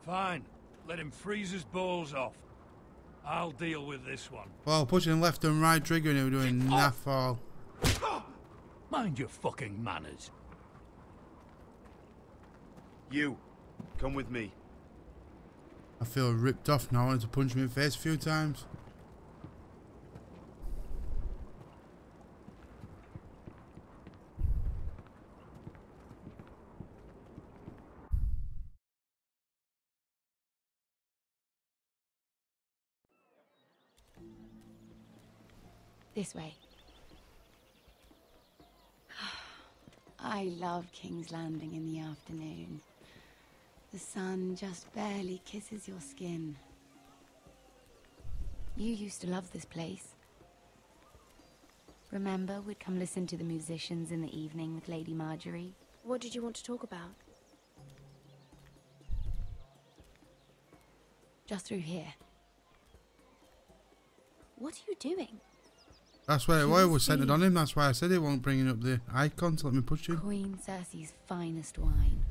Fine. Let him freeze his balls off. I'll deal with this one. Well, pushing left and right trigger and they were doing naff all. Mind your fucking manners. You, come with me. I feel ripped off now. I wanted to punch me in the face a few times. This way. I love King's Landing in the afternoon. The sun just barely kisses your skin. You used to love this place. Remember, we'd come listen to the musicians in the evening with Lady Marjorie? What did you want to talk about? Just through here. What are you doing? That's why it was centered on him. That's why I said it won't bring up the icon to let me push him. Queen Cersei's finest wine.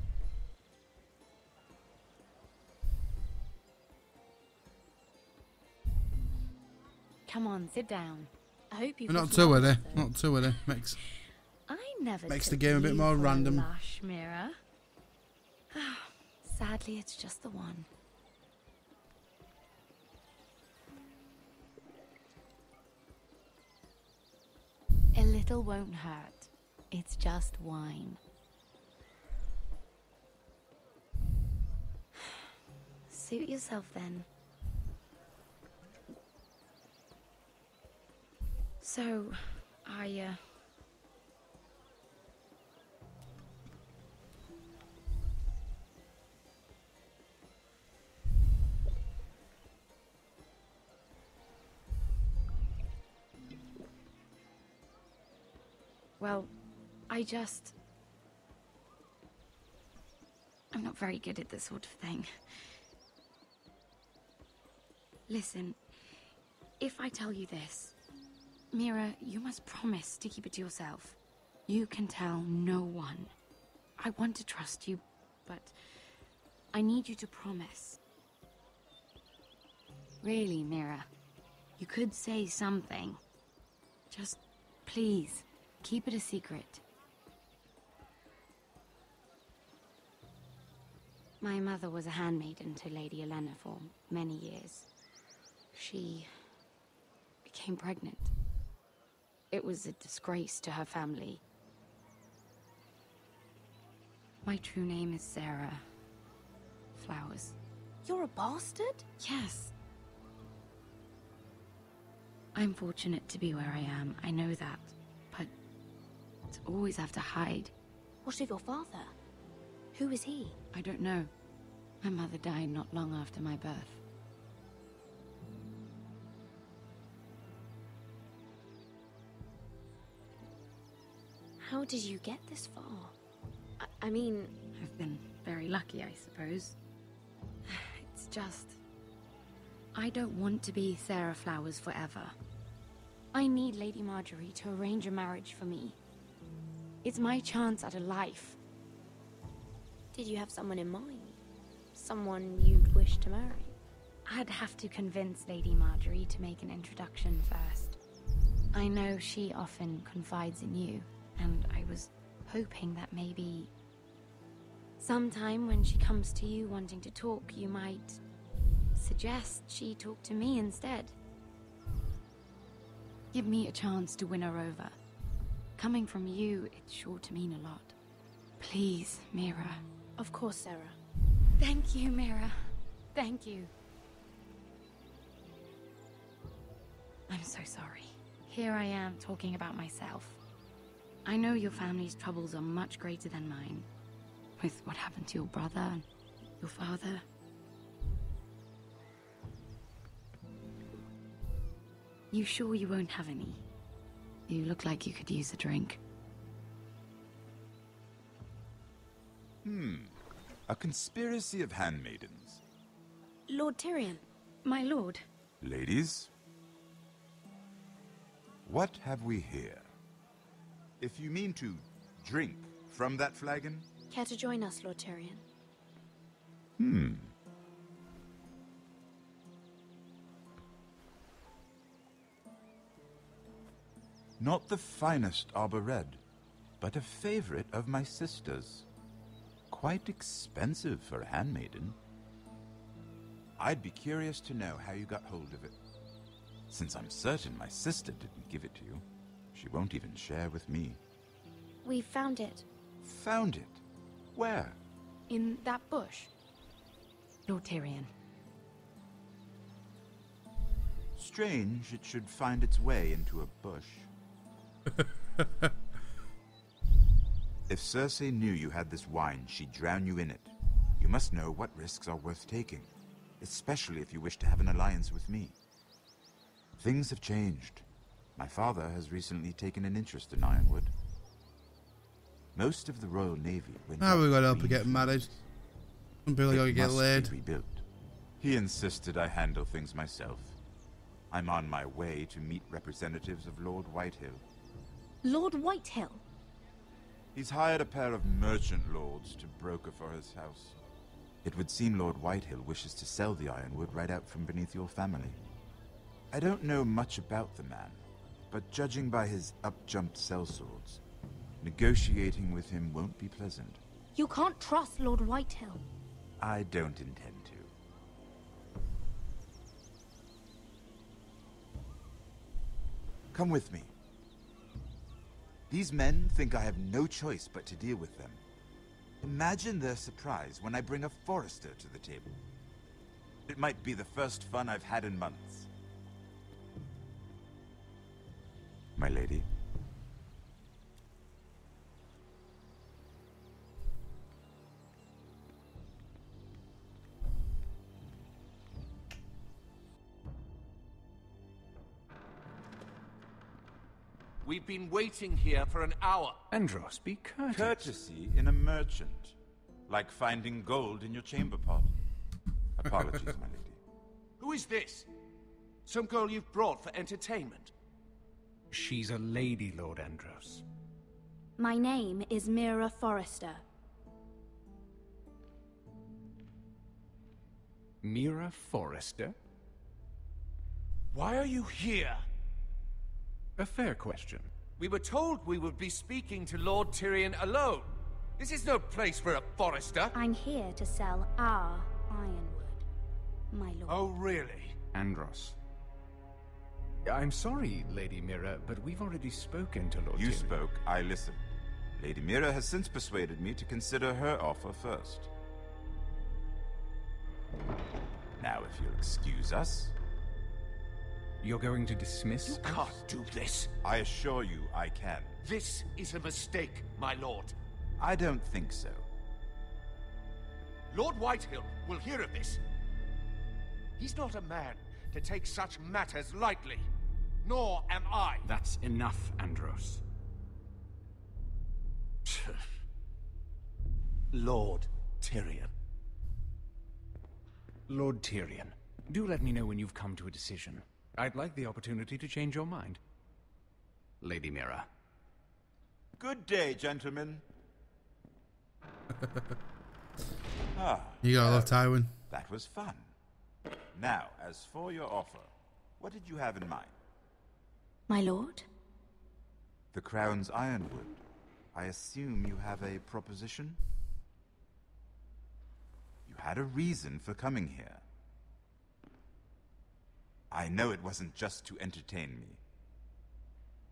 Come on, sit down. I hope you've Not too with it. Not too with it. Makes the game a bit more random. Lush mirror. Sadly, it's just the one. A little won't hurt. It's just wine. Suit yourself then. So, well, I'm not very good at this sort of thing. Listen, if I tell you this, Mira, you must promise to keep it to yourself. You can tell no one. I want to trust you, but I need you to promise. Really, Mira, you could say something. Just, please, keep it a secret. My mother was a handmaiden to Lady Olenna for many years. She became pregnant. It was a disgrace to her family. My true name is Sarah Flowers. You're a bastard? Yes. I'm fortunate to be where I am, I know that. But to always have to hide. What of your father? Who is he? I don't know. My mother died not long after my birth. How did you get this far? I mean... I've been very lucky, I suppose. It's just... I don't want to be Sarah Flowers forever. I need Lady Marjorie to arrange a marriage for me. It's my chance at a life. Did you have someone in mind? Someone you'd wish to marry? I'd have to convince Lady Marjorie to make an introduction first. I know she often confides in you, and I was hoping that maybe... sometime when she comes to you wanting to talk, you might suggest she talk to me instead. Give me a chance to win her over. Coming from you, it's sure to mean a lot. Please, Mira. Of course, Sarah. Thank you, Mira. Thank you. I'm so sorry. Here I am talking about myself. I know your family's troubles are much greater than mine. With what happened to your brother and your father. You sure you won't have any? You look like you could use a drink. A conspiracy of handmaidens. Lord Tyrion, my lord. Ladies, what have we here? If you mean to drink from that flagon? Care to join us, Lord Tyrion? Not the finest arbor red, but a favorite of my sister's. Quite expensive for a handmaiden. I'd be curious to know how you got hold of it. Since I'm certain my sister didn't give it to you, she won't even share with me. We found it. Found it? Where? In that bush. Lord Tyrion. Strange it should find its way into a bush. If Cersei knew you had this wine, she'd drown you in it. You must know what risks are worth taking, especially if you wish to have an alliance with me. Things have changed. My father has recently taken an interest in Ironwood. Most of the Royal Navy went How we got to help her get married? Some people got to get laid. Rebuilt. He insisted I handle things myself. I'm on my way to meet representatives of Lord Whitehill. Lord Whitehill? He's hired a pair of merchant lords to broker for his house. It would seem Lord Whitehill wishes to sell the Ironwood right out from beneath your family. I don't know much about the man, but judging by his up-jumped sellswords, negotiating with him won't be pleasant. You can't trust Lord Whitehill. I don't intend to. Come with me. These men think I have no choice but to deal with them. Imagine their surprise when I bring a Forrester to the table. It might be the first fun I've had in months. My lady. We've been waiting here for an hour. Andros, be courteous. Courtesy in a merchant. Like finding gold in your chamber pot. Apologies, my lady. Who is this? Some girl you've brought for entertainment? She's a lady, Lord Andros. My name is Mira Forrester. Mira Forrester? Why are you here? A fair question. We were told we would be speaking to Lord Tyrion alone. This is no place for a Forrester. I'm here to sell our Ironwood, my lord. Oh, really? Andros. I'm sorry, Lady Mira, but we've already spoken to Lord Tyrion. You spoke, I listened. Lady Mira has since persuaded me to consider her offer first. Now, if you'll excuse us... You're going to dismiss You can't do this. I assure you I can. This is a mistake, my lord. I don't think so. Lord Whitehill will hear of this. He's not a man to take such matters lightly. Nor am I. That's enough, Andros. Lord Tyrion. Lord Tyrion, do let me know when you've come to a decision. I'd like the opportunity to change your mind. Lady Mira. Good day, gentlemen. You gotta love Tywin. That was fun. Now, as for your offer, what did you have in mind? My lord? The Crown's Ironwood. I assume you have a proposition? You had a reason for coming here. I know it wasn't just to entertain me.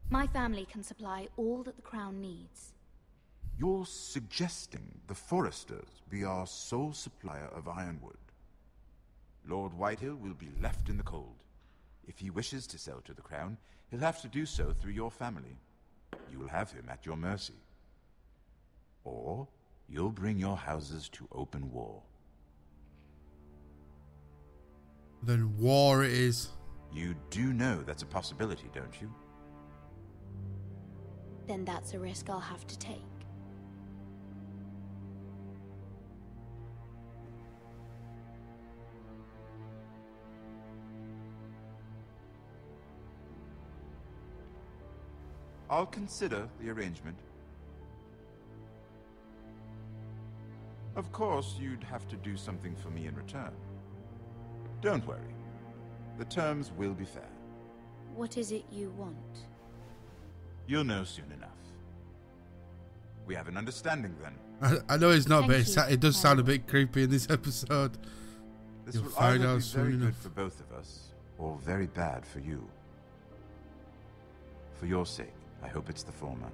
My family can supply all that the Crown needs. You're suggesting the Forresters be our sole supplier of Ironwood. Lord Whitehill will be left in the cold. If he wishes to sell to the Crown, he'll have to do so through your family. You'll have him at your mercy. Or you'll bring your houses to open war. Then war it is. You do know that's a possibility, don't you? Then that's a risk I'll have to take. I'll consider the arrangement. Of course, you'd have to do something for me in return. Don't worry. The terms will be fair. What is it you want? You'll know soon enough. We have an understanding then. I know it's not, Thank but you. it does sound a bit creepy in this episode. This You'll will find either out be soon very good enough. for both of us, or very bad for you. For your sake, I hope it's the former.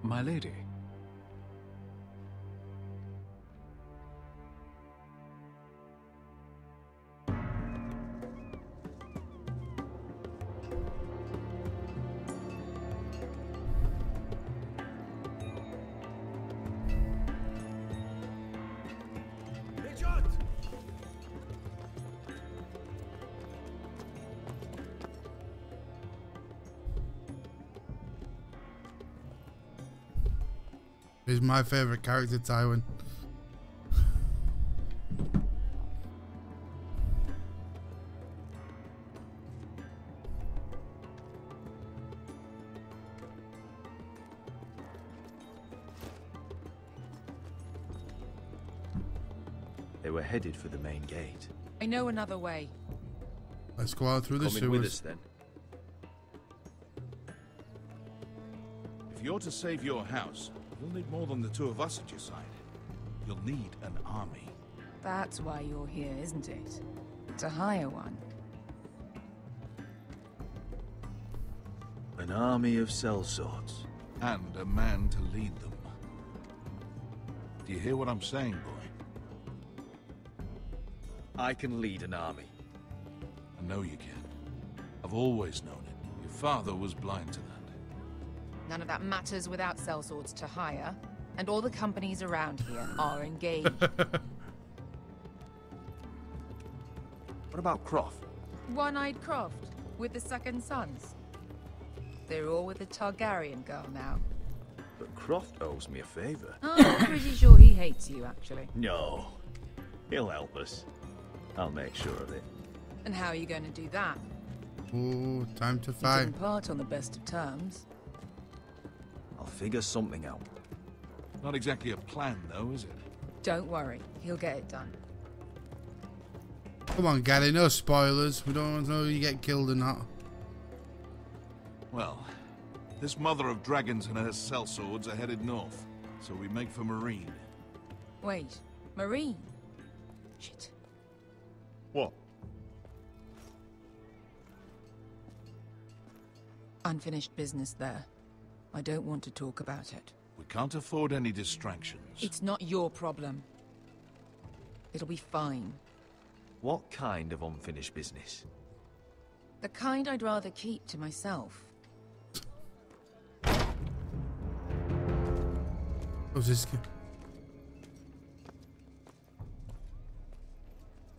My lady. He's my favourite character, Tywin. They were headed for the main gate. I know another way. Let's go out through the Coming with sewers. us then. If you're to save your house, you'll need more than the two of us at your side. You'll need an army. That's why you're here, isn't it? To hire one. An army of sellswords. And a man to lead them. Do you hear what I'm saying, boy? I can lead an army. I know you can. I've always known it. Your father was blind to that. None of that matters without sellswords to hire, and all the companies around here are engaged. What about Croft? One-eyed Croft, with the second sons. They're all with the Targaryen girl now. But Croft owes me a favor. I'm pretty sure he hates you, actually. No. He'll help us. I'll make sure of it. And how are you going to do that? Ooh, time to You fight. didn't part on the best of terms. I'll figure something out. Not exactly a plan, though, is it? Don't worry, he'll get it done. Come on, Gary, no spoilers. We don't want to know you get killed or not. Well, this mother of dragons and her sellswords are headed north, so we make for Marine. Wait, Marine? Shit. What? Unfinished business there. I don't want to talk about it. We can't afford any distractions. It's not your problem. It'll be fine. What kind of unfinished business? The kind I'd rather keep to myself. What's this?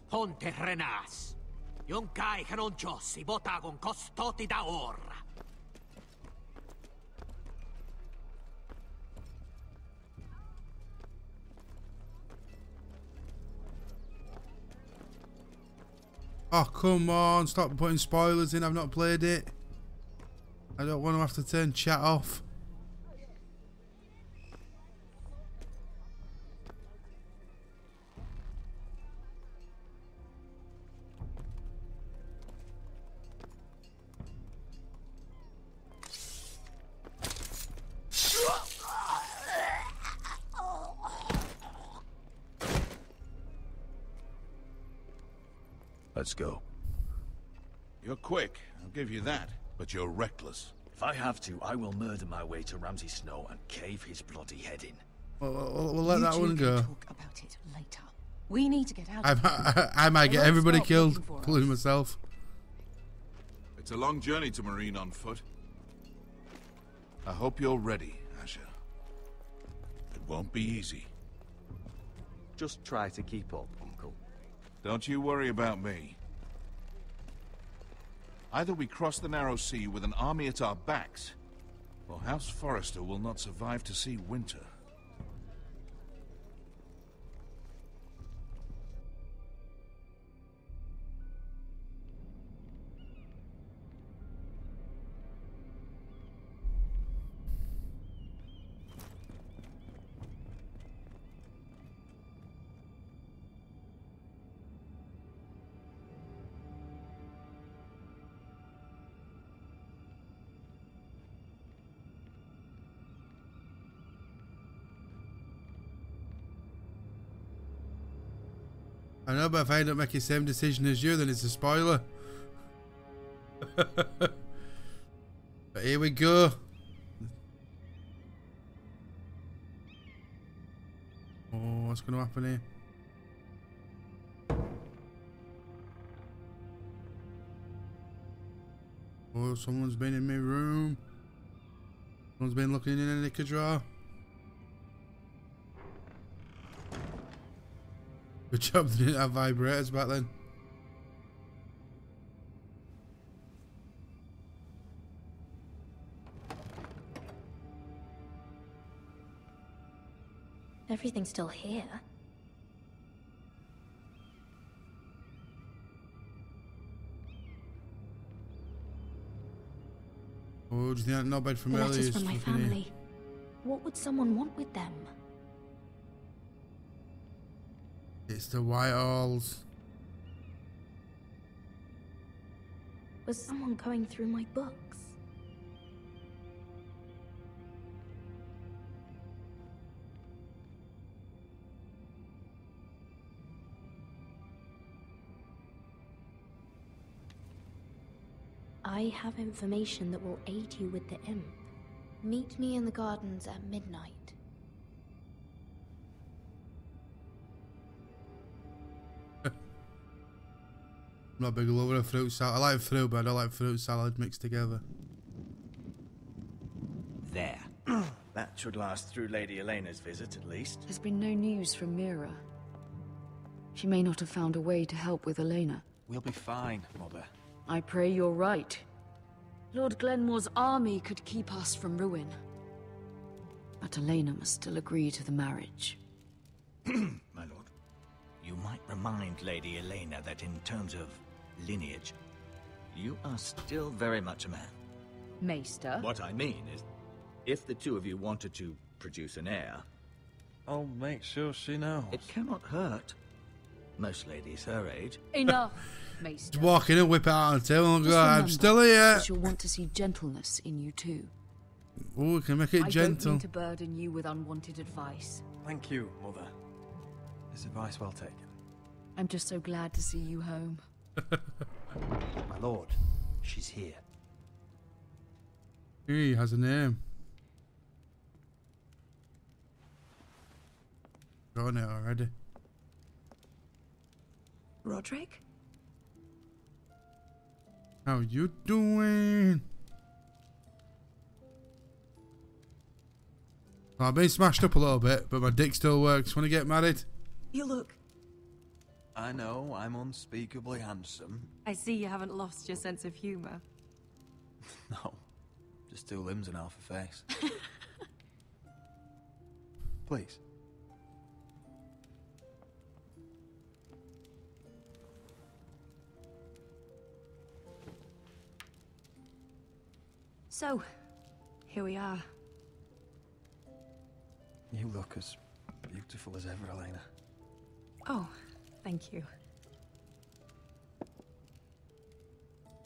Ponte Renas. Yung kai kanon Diyos, ibota kong kostoti da ora. Oh, come on. Stop putting spoilers in. I've not played it. I don't want to have to turn chat off. Let's go. You're quick, I'll give you that, but you're reckless. If I have to, I will murder my way to Ramsay Snow and cave his bloody head in. We'll let that one go. Talk about it later. We need to get out. I might get everybody killed, looking for including us. myself. It's a long journey to Marine on foot. I hope you're ready, Asher. It won't be easy. Just try to keep up, Uncle. Don't you worry about me. Either we cross the narrow sea with an army at our backs, or House Forrester will not survive to see winter. I know, but if I end up making the same decision as you, then it's a spoiler. But here we go. Oh, what's going to happen here? Oh, someone's been in my room. Someone's been looking in a knicker drawer. Good job they didn't have vibrators back then. Everything's still here. Oh, do you think that knobhead from earlier Letters is from my fucking here? family. What would someone want with them? It's the Whitehalls. Was someone going through my books? I have information that will aid you with the imp. Meet me in the gardens at midnight. I'm not a big lover of fruit salad. I like fruit, but I don't like fruit salad mixed together. There. That should last through Lady Elena's visit, at least. There's been no news from Mira. She may not have found a way to help with Elena. We'll be fine, Mother. I pray you're right. Lord Glenmore's army could keep us from ruin. But Elena must still agree to the marriage. My lord, you might remind Lady Elena that in terms of lineage, you are still very much a man. Maester? What I mean is, if the two of you wanted to produce an heir, I'll make sure she knows. it cannot hurt. Most ladies her age. Enough, Maester. Just walk in and whip it out on the table and Just go, I'm remember still here. that you'll want to see gentleness in you too. Oh, we can make it I gentle. don't mean to burden you with unwanted advice. Thank you, Mother. This advice well taken. I'm just so glad to see you home. My lord, she's here. He has a name. Got on it already. Roderick? How you doing? Well, I've been smashed up a little bit, but my dick still works. Want to get married? You look... I know, I'm unspeakably handsome. I see you haven't lost your sense of humor. No, just two limbs and half a face. Please. So, here we are. You look as beautiful as ever, Elena. Oh, thank you.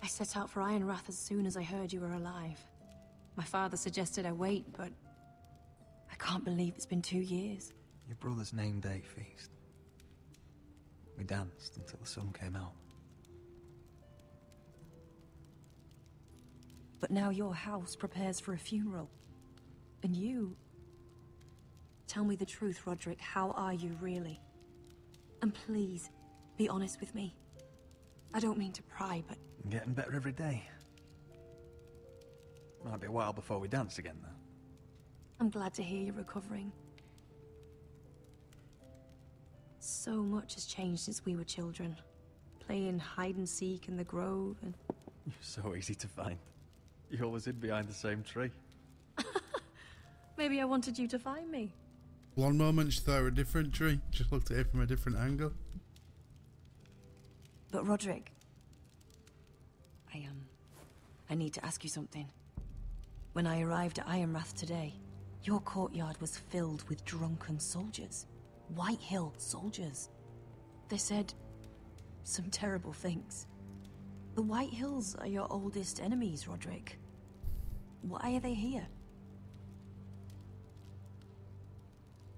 I set out for Ironrath as soon as I heard you were alive. My father suggested I wait, but I can't believe it's been 2 years. Your brother's name day feast. We danced until the sun came out. But now your house prepares for a funeral. And you... Tell me the truth, Roderick. How are you, really? And please, be honest with me. I don't mean to pry, but... I'm getting better every day. Might be a while before we dance again, though. I'm glad to hear you're recovering. So much has changed since we were children. Playing hide-and-seek in the grove and... You're so easy to find. You always hid behind the same tree. Maybe I wanted you to find me. One moment she thought it were a different tree. Just looked at it from a different angle. But Roderick... I need to ask you something. When I arrived at Ironrath today, your courtyard was filled with drunken soldiers. White Hill soldiers. They said some terrible things. The White Hills are your oldest enemies, Roderick. Why are they here?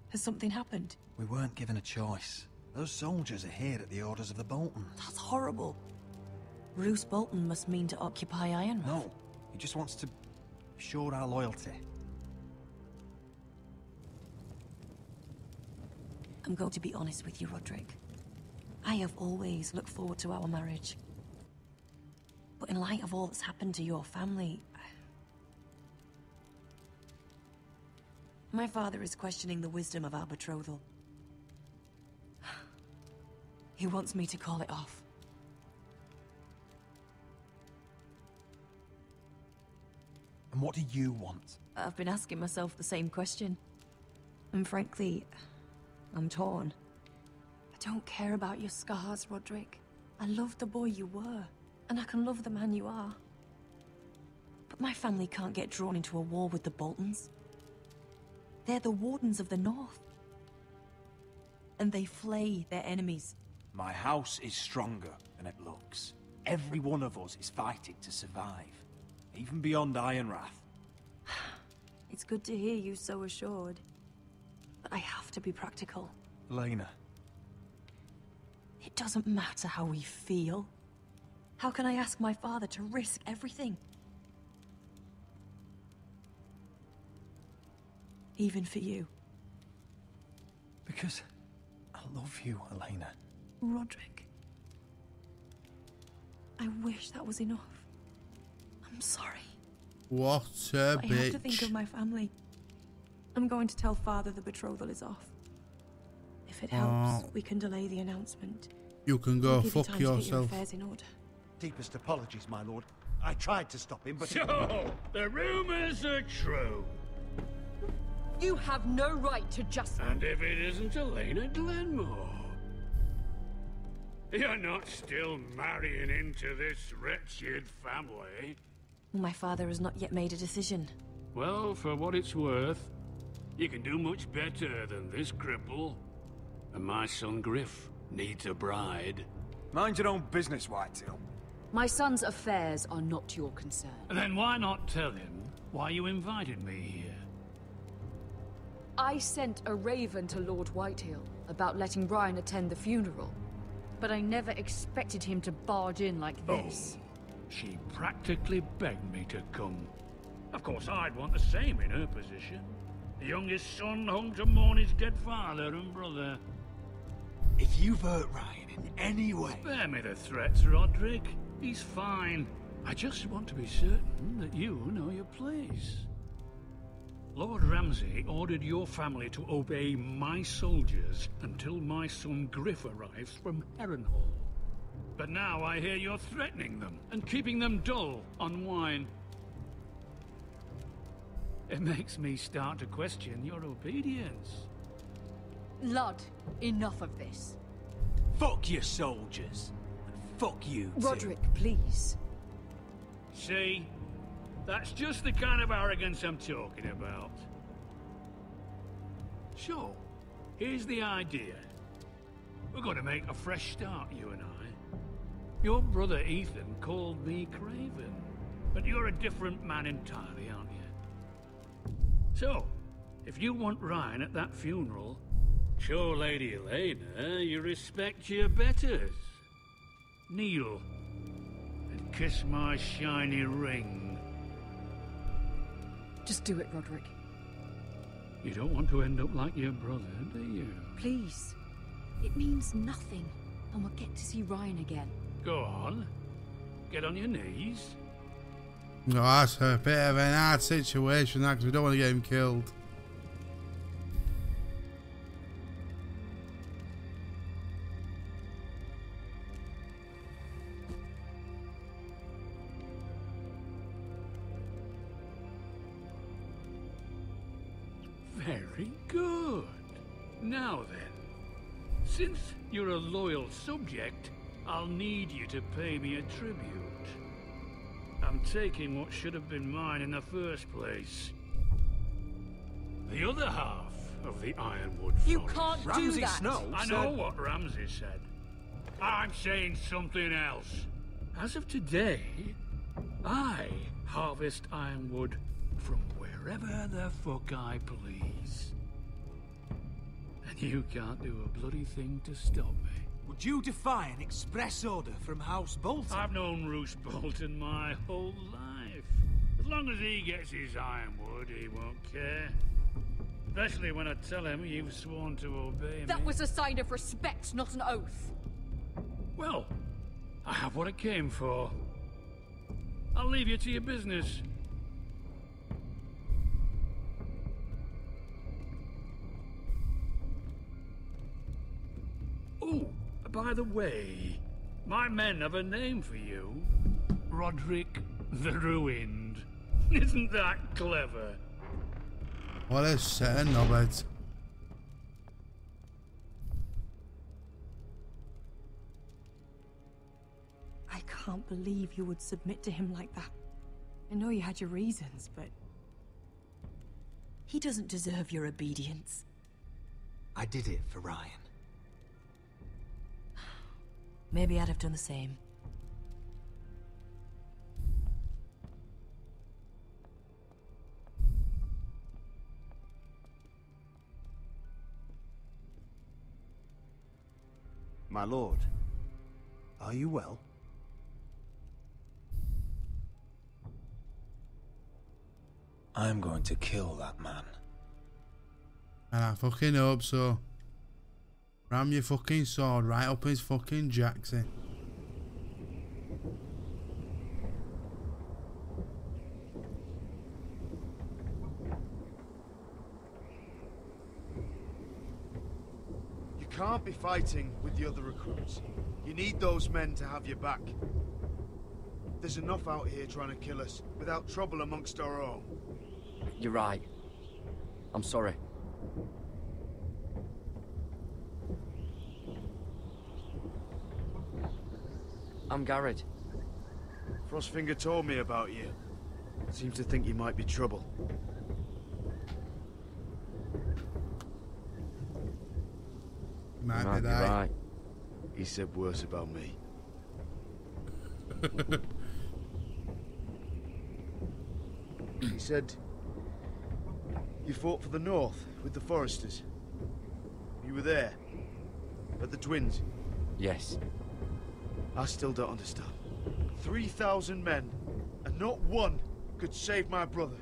Has something happened? We weren't given a choice. Those soldiers are here at the orders of the Boltons. That's horrible. Roose Bolton must mean to occupy Ironrath. No, he just wants to show our loyalty. I'm going to be honest with you, Roderick. I have always looked forward to our marriage. But in light of all that's happened to your family... My father is questioning the wisdom of our betrothal. He wants me to call it off. And what do you want? I've been asking myself the same question. And frankly, I'm torn. I don't care about your scars, Roderick. I love the boy you were, and I can love the man you are. But my family can't get drawn into a war with the Boltons. They're the Wardens of the North. And they flay their enemies. My house is stronger than it looks. Every one of us is fighting to survive, even beyond Ironrath. It's good to hear you so assured. But I have to be practical. Elena. It doesn't matter how we feel. How can I ask my father to risk everything? Even for you. Because I love you, Elena. Roderick. I wish that was enough. I'm sorry. What a I bitch. have to think of my family. I'm going to tell Father the betrothal is off. If it helps, we can delay the announcement. You can go I'll give you fuck time to get your yourself. affairs in order. Deepest apologies, my lord. I tried to stop him, but... So, the rumors are true. You have no right to just... And if it isn't Elena Glenmore? You're not still marrying into this wretched family? My father has not yet made a decision. Well, for what it's worth, you can do much better than this cripple. And my son Griff needs a bride. Mind your own business, Whitetail. My son's affairs are not your concern. Then why not tell him why you invited me here? I sent a raven to Lord Whitehill about letting Brian attend the funeral. But I never expected him to barge in like this. Oh, she practically begged me to come. Of course, I'd want the same in her position. The youngest son home to mourn his dead father and brother. If you've hurt Ryan in any way... Spare me the threats, Roderick. He's fine. I just want to be certain that you know your place. Lord Ramsay ordered your family to obey my soldiers until my son Griff arrives from Harrenhal. But now I hear you're threatening them and keeping them dull on wine. It makes me start to question your obedience. Lud, enough of this. Fuck your soldiers. And fuck you, too. Roderick, please. See? That's just the kind of arrogance I'm talking about. So, here's the idea. We're going to make a fresh start, you and I. Your brother Ethan called me Craven, but you're a different man entirely, aren't you? So, if you want Ryan at that funeral, show Lady Elena you respect your betters. Kneel and kiss my shiny ring. Just do it, Roderick. You don't want to end up like your brother, do you? Please. It means nothing, and we'll get to see Ryan again. Go on. Get on your knees. No, that's a bit of an hard situation, that, because we don't want to get him killed. Very good. Now then, since you're a loyal subject, I'll need you to pay me a tribute. I'm taking what should have been mine in the first place. The other half of the Ironwood Forest. You can't do that! Snow I know what Ramsay said. I'm saying something else. As of today, I harvest Ironwood from wherever the fuck I please. And You can't do a bloody thing to stop me. Would you defy an express order from House Bolton? I've known Roose Bolton my whole life. As long as he gets his ironwood, he won't care. Especially when I tell him you've sworn to obey me. That was a sign of respect, not an oath. Well, I have what I came for. I'll leave you to your business. Oh, by the way, my men have a name for you. Roderick the Ruined. Isn't that clever? What a set of knobheads. I can't believe you would submit to him like that. I know you had your reasons, but... he doesn't deserve your obedience. I did it for Ryan. Maybe I'd have done the same. My lord, are you well? I'm going to kill that man. And I fucking hope so. Ram your fucking sword right up his fucking jacksie. You can't be fighting with the other recruits. You need those men to have your back. There's enough out here trying to kill us without trouble amongst our own. You're right. I'm sorry. I'm Garrett. Frostfinger told me about you. Seems to think you might be trouble. Might be that. right. He said worse about me. He said you fought for the North with the Foresters. You were there at the Twins. Yes. I still don't understand. 3,000 men, and not one could save my brother.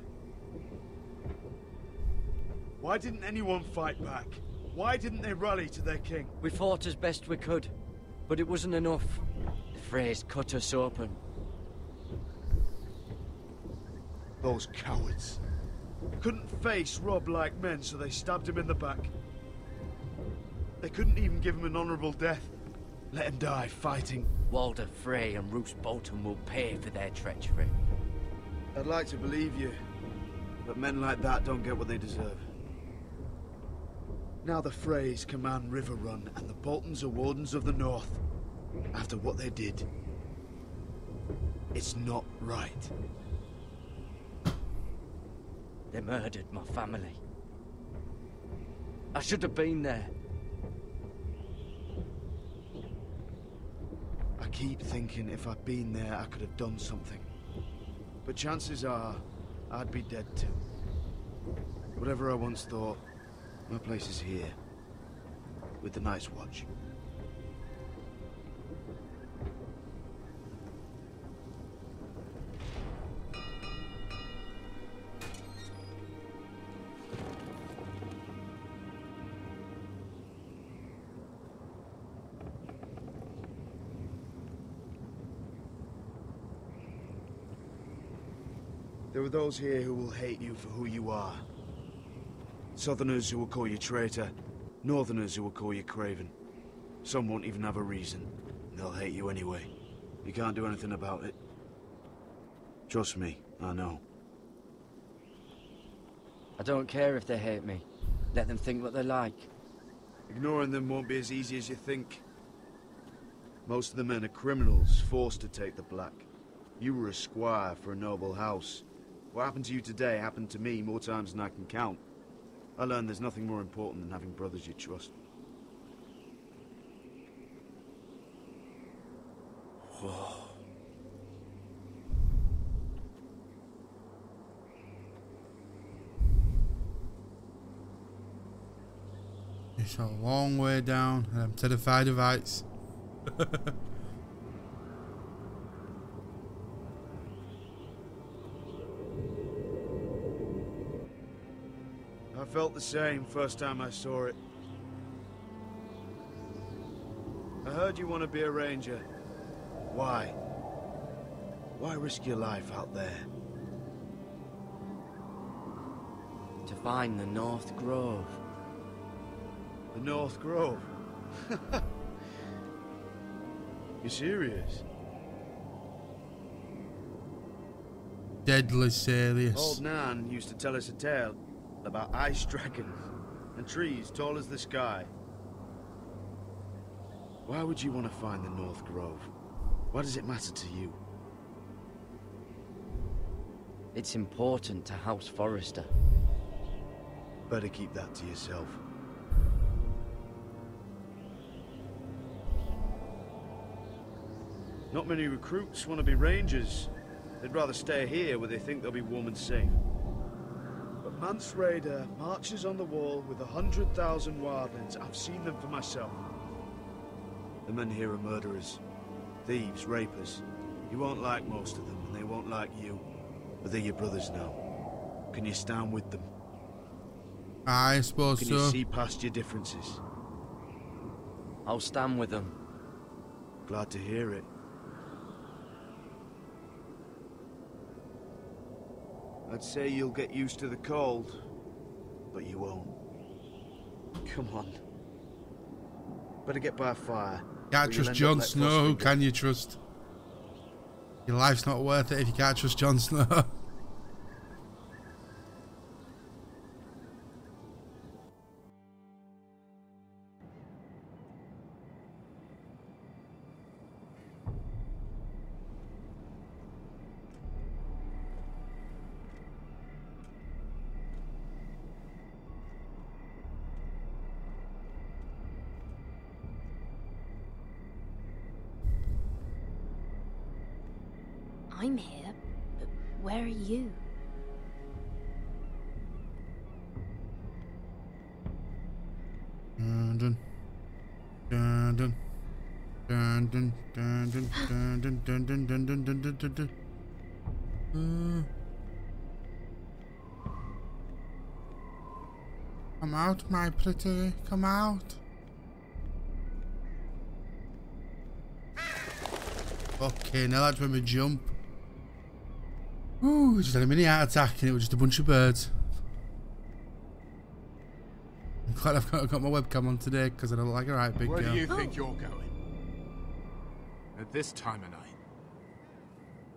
Why didn't anyone fight back? Why didn't they rally to their king? We fought as best we could, but it wasn't enough. The Freys cut us open. Those cowards. Couldn't face Rob like men, so they stabbed him in the back. They couldn't even give him an honorable death. Let him die fighting. Walder Frey and Roose Bolton will pay for their treachery. I'd like to believe you, but men like that don't get what they deserve. Now the Freys command River Run, and the Boltons are Wardens of the North. After what they did, it's not right. They murdered my family. I should have been there. I keep thinking if I'd been there, I could have done something. But chances are, I'd be dead too. Whatever I once thought, my place is here. With the Night's Watch. There are those here who will hate you for who you are. Southerners who will call you traitor, Northerners who will call you craven. Some won't even have a reason. They'll hate you anyway. You can't do anything about it. Trust me, I know. I don't care if they hate me. Let them think what they like. Ignoring them won't be as easy as you think. Most of the men are criminals, forced to take the black. You were a squire for a noble house. What happened to you today happened to me more times than I can count. I learned there's nothing more important than having brothers you trust. Whoa. It's a long way down, and I'm terrified of heights. I felt the same first time I saw it. I heard you want to be a ranger. Why? Why risk your life out there? To find the North Grove. The North Grove? You serious? Deadly serious. Old Nan used to tell us a tale about ice dragons and trees tall as the sky. Why would you want to find the North Grove? Why does it matter to you? It's important to House Forrester. Better keep that to yourself. Not many recruits want to be rangers. They'd rather stay here where they think they'll be warm and safe. But Mance Rayder marches on the wall with 100,000 wildlings. I've seen them for myself. The men here are murderers, thieves, rapers. You won't like most of them, and they won't like you. But they're your brothers now. Can you stand with them? I suppose so. Can you see past your differences? I'll stand with them. Glad to hear it. I'd say you'll get used to the cold, but you won't. Come on. Better get by a fire. Can't trust Jon Snow, who can you trust? Your life's not worth it if you can't trust Jon Snow. I'm here, but where are you? Dun dun dun dun dun dun dun dun dun dun dun dun dun dun dun dun. Come out, my pretty. Come out. Okay, now that's when we jump. Ooh, just had a mini heart attack and it was just a bunch of birds. I'm glad I've got my webcam on today because I don't like a right big girl. Where do you think you're going? At this time of night?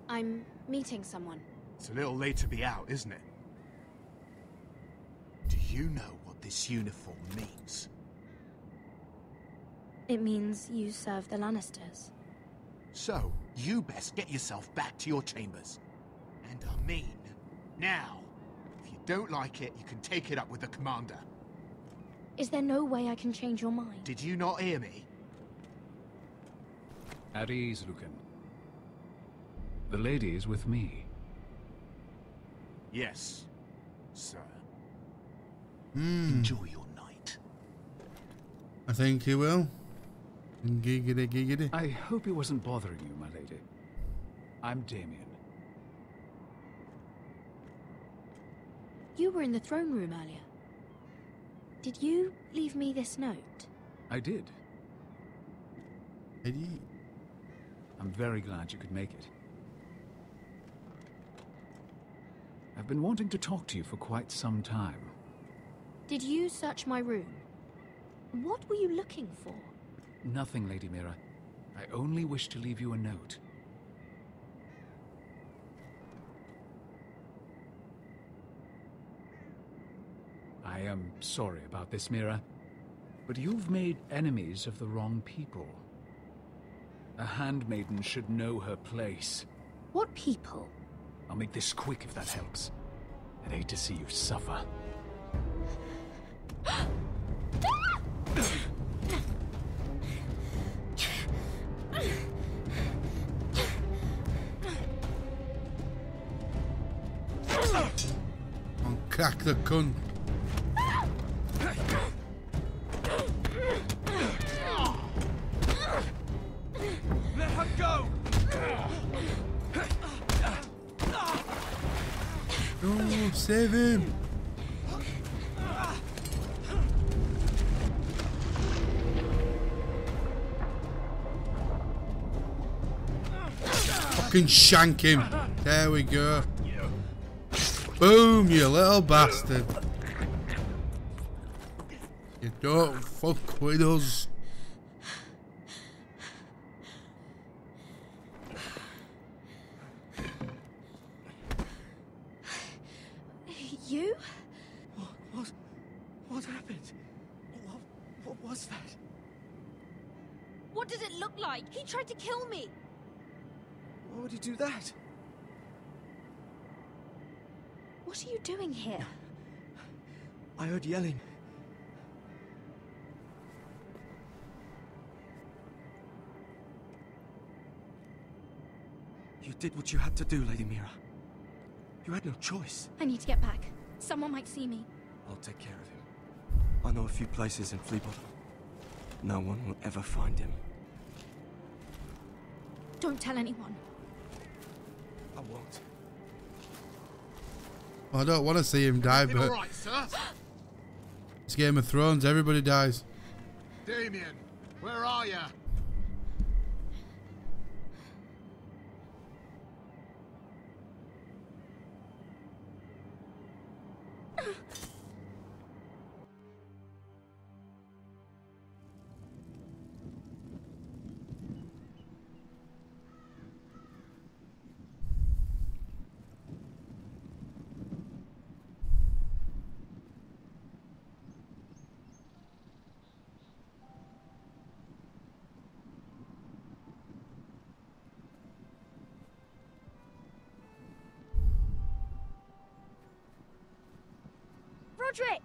I'm meeting someone. It's a little late to be out, isn't it? Do you know what this uniform means? It means you serve the Lannisters. So, you best get yourself back to your chambers. And I mean, now. If you don't like it, you can take it up with the commander. Is there no way I can change your mind? Did you not hear me? At ease, Lucan. The lady is with me. Yes, sir. Enjoy your night. I think he will. Giggity, giggity. I hope it wasn't bothering you, my lady. I'm Damien. You were in the throne room earlier. Did you leave me this note? I did. Eddie? I'm very glad you could make it. I've been wanting to talk to you for quite some time. Did you search my room? What were you looking for? Nothing, Lady Mira. I only wish to leave you a note. I am sorry about this, Mira, but you've made enemies of the wrong people. A handmaiden should know her place. What people? I'll make this quick if that helps. I'd hate to see you suffer. Crack the cunt. No, save him. Fucking shank him. There we go. Boom, you little bastard. You don't fuck with us. You? What happened? What was that? What did it look like? He tried to kill me. Why would he do that? What are you doing here? I heard yelling. You did what you had to do, Lady Mira. You had no choice. I need to get back. Someone might see me. I'll take care of him. I know a few places in Fleabottom. No one will ever find him. Don't tell anyone. I won't. I don't want to see him die, but All right, sir? it's Game of Thrones. Everybody dies. Damien, where are you? Roderick!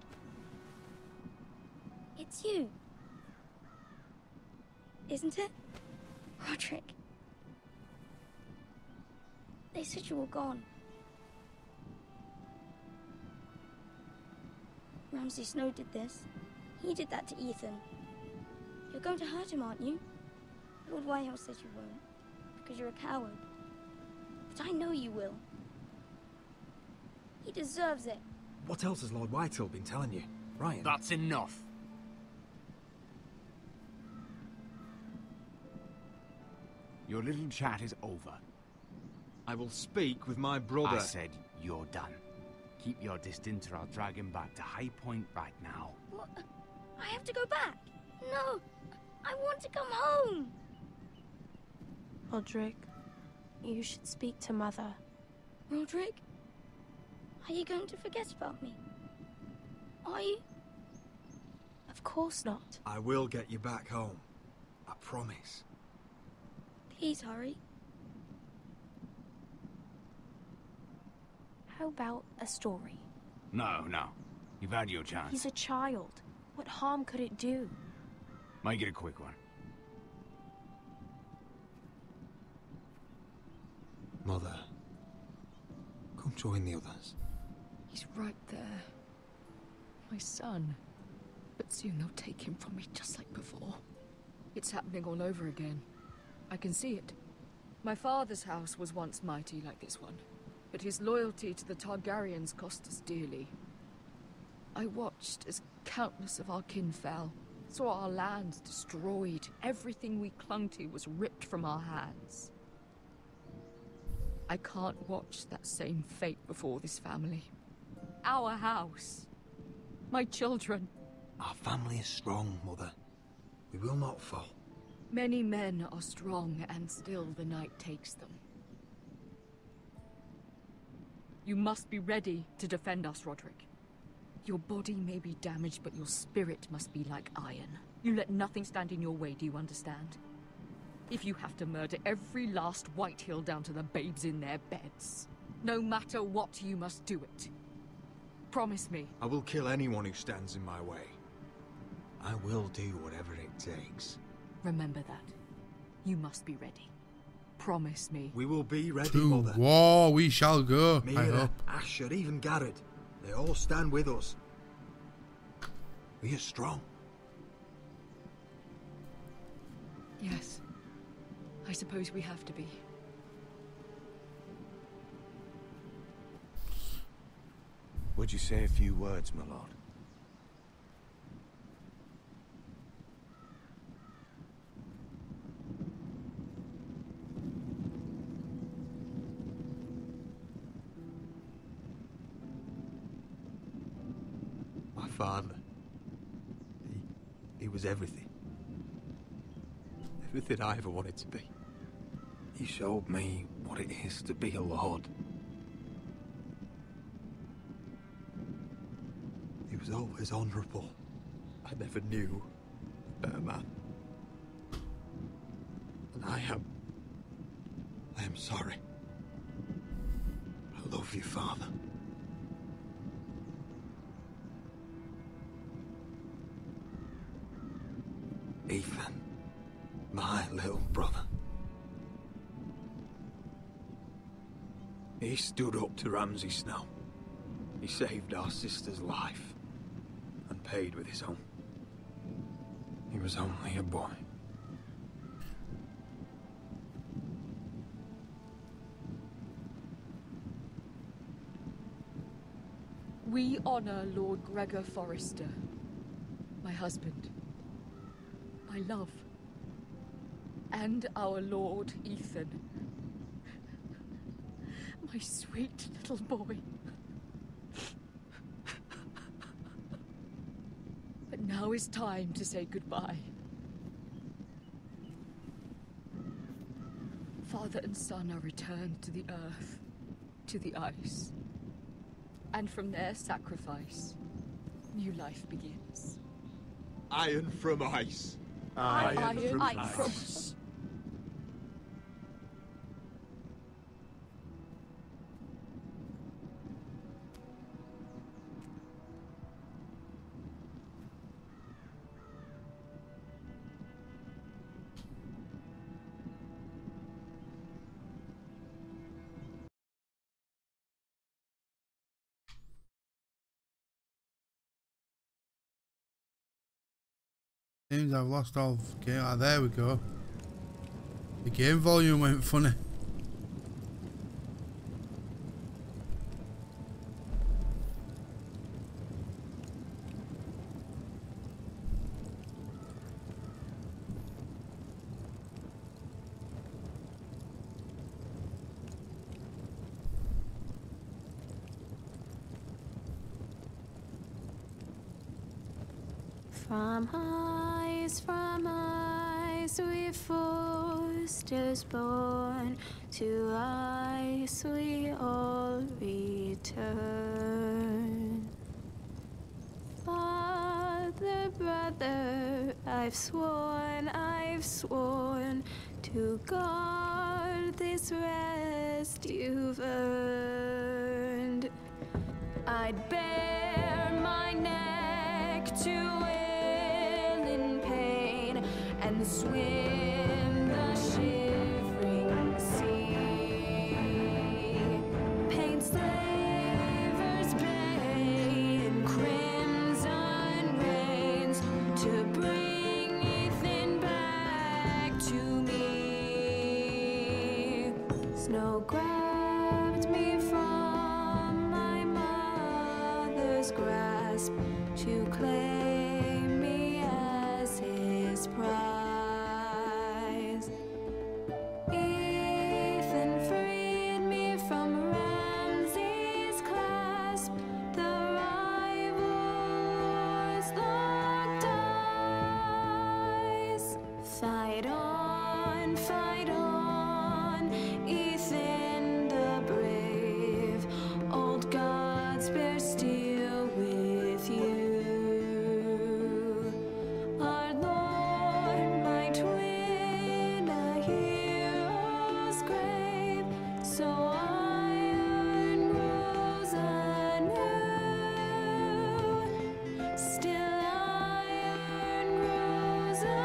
It's you. Isn't it? Roderick. They said you were gone. Ramsay Snow did this. He did that to Ethan. You're going to hurt him, aren't you? Lord Whitehill says you won't, because you're a coward. But I know you will. He deserves it. What else has Lord Whitehill been telling you, Ryan? That's enough. Your little chat is over. I will speak with my brother. I said you're done. Keep your distance or I'll drag him back to High Point right now. What? I have to go back. No, I want to come home. Roderick, you should speak to Mother. Roderick? Are you going to forget about me? Are you? Of course not. I will get you back home. I promise. Please hurry. How about a story? No. You've had your chance. He's a child. What harm could it do? Make it a quick one. Mother, come join the others. He's right there. My son. But soon they'll take him from me just like before. It's happening all over again. I can see it. My father's house was once mighty like this one, but his loyalty to the Targaryens cost us dearly. I watched as countless of our kin fell, saw our lands destroyed, everything we clung to was ripped from our hands. I can't watch that same fate before this family. Our house. My children. Our family is strong, Mother. We will not fall. Many men are strong, and still the night takes them. You must be ready to defend us, Roderick. Your body may be damaged, but your spirit must be like iron. You let nothing stand in your way, do you understand? If you have to murder every last Whitehill down to the babes in their beds, no matter what, you must do it. Promise me. I will kill anyone who stands in my way. I will do whatever it takes. Remember that. You must be ready. Promise me. We will be ready, To Mother. war we shall go, I Mira, hope. Asher, even Garrett. They all stand with us. We are strong. Yes. I suppose we have to be. Would you say a few words, my lord? My father. He was everything. Everything I ever wanted to be. He showed me what it is to be a lord. He was always honourable. I never knew a better man. And I am sorry. I love you, Father. Ethan, my little brother. He stood up to Ramsay Snow. He saved our sister's life and paid with his own. He was only a boy. We honor Lord Gregor Forrester, my husband, my love, and our Lord Ethan, my sweet little boy. But now is time to say goodbye. Father and son are returned to the earth, to the ice. And from their sacrifice, new life begins. Iron from ice. Iron from ice. Seems I've lost all game. Ah, there we go. The game volume went funny. From ice we Forsters born, to ice we all return. Father, brother, I've sworn to guard this rest you've earned. I'd bare my neck to and swim the shivering sea. Paint slavers bay in crimson rains to bring Ethan back to me. Snow grabbed me from my mother's grasp to claim me as his prize. Fight on, Ethan the brave. Old gods bear steel with you. Our Lord might win a hero's grave, so iron grows anew. Still iron grows anew.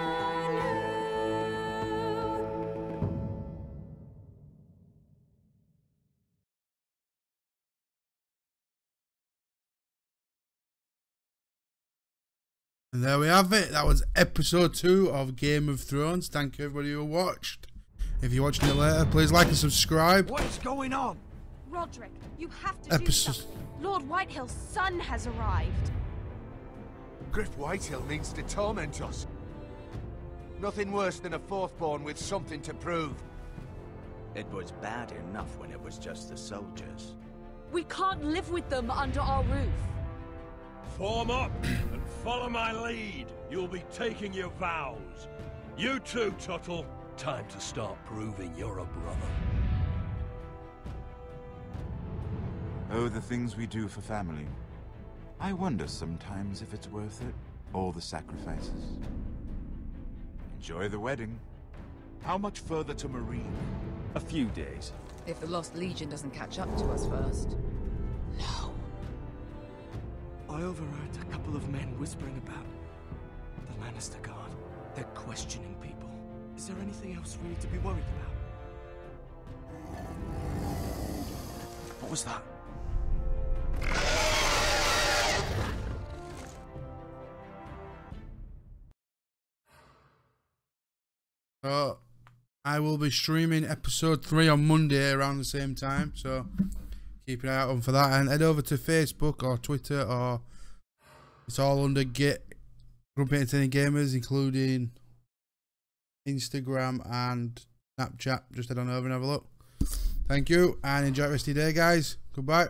And there we have it. That was episode 2 of Game of Thrones. Thank you everybody who watched. If you're watching it later, please like and subscribe. What's going on? Roderick, you have to do Episode. something. Lord Whitehill's son has arrived. Griff Whitehill means to torment us. Nothing worse than a fourthborn with something to prove. It was bad enough when it was just the soldiers. We can't live with them under our roof. Form up and follow my lead. You'll be taking your vows. You too, Tuttle. Time to start proving you're a brother. Oh, the things we do for family. I wonder sometimes if it's worth it, all the sacrifices. Enjoy the wedding. How much further to Marine? A few days. If the Lost Legion doesn't catch up to us first. No. I overheard a couple of men whispering about the Lannister Guard. They're questioning people. Is there anything else we need to be worried about? What was that? So I will be streaming episode 3 on Monday around the same time, so keep an eye out for that, and head over to Facebook or Twitter, or it's all under Grumpy Entertaining Gamers, including Instagram and Snapchat. Just head on over and have a look. Thank you, and enjoy the rest of your day, guys. Goodbye.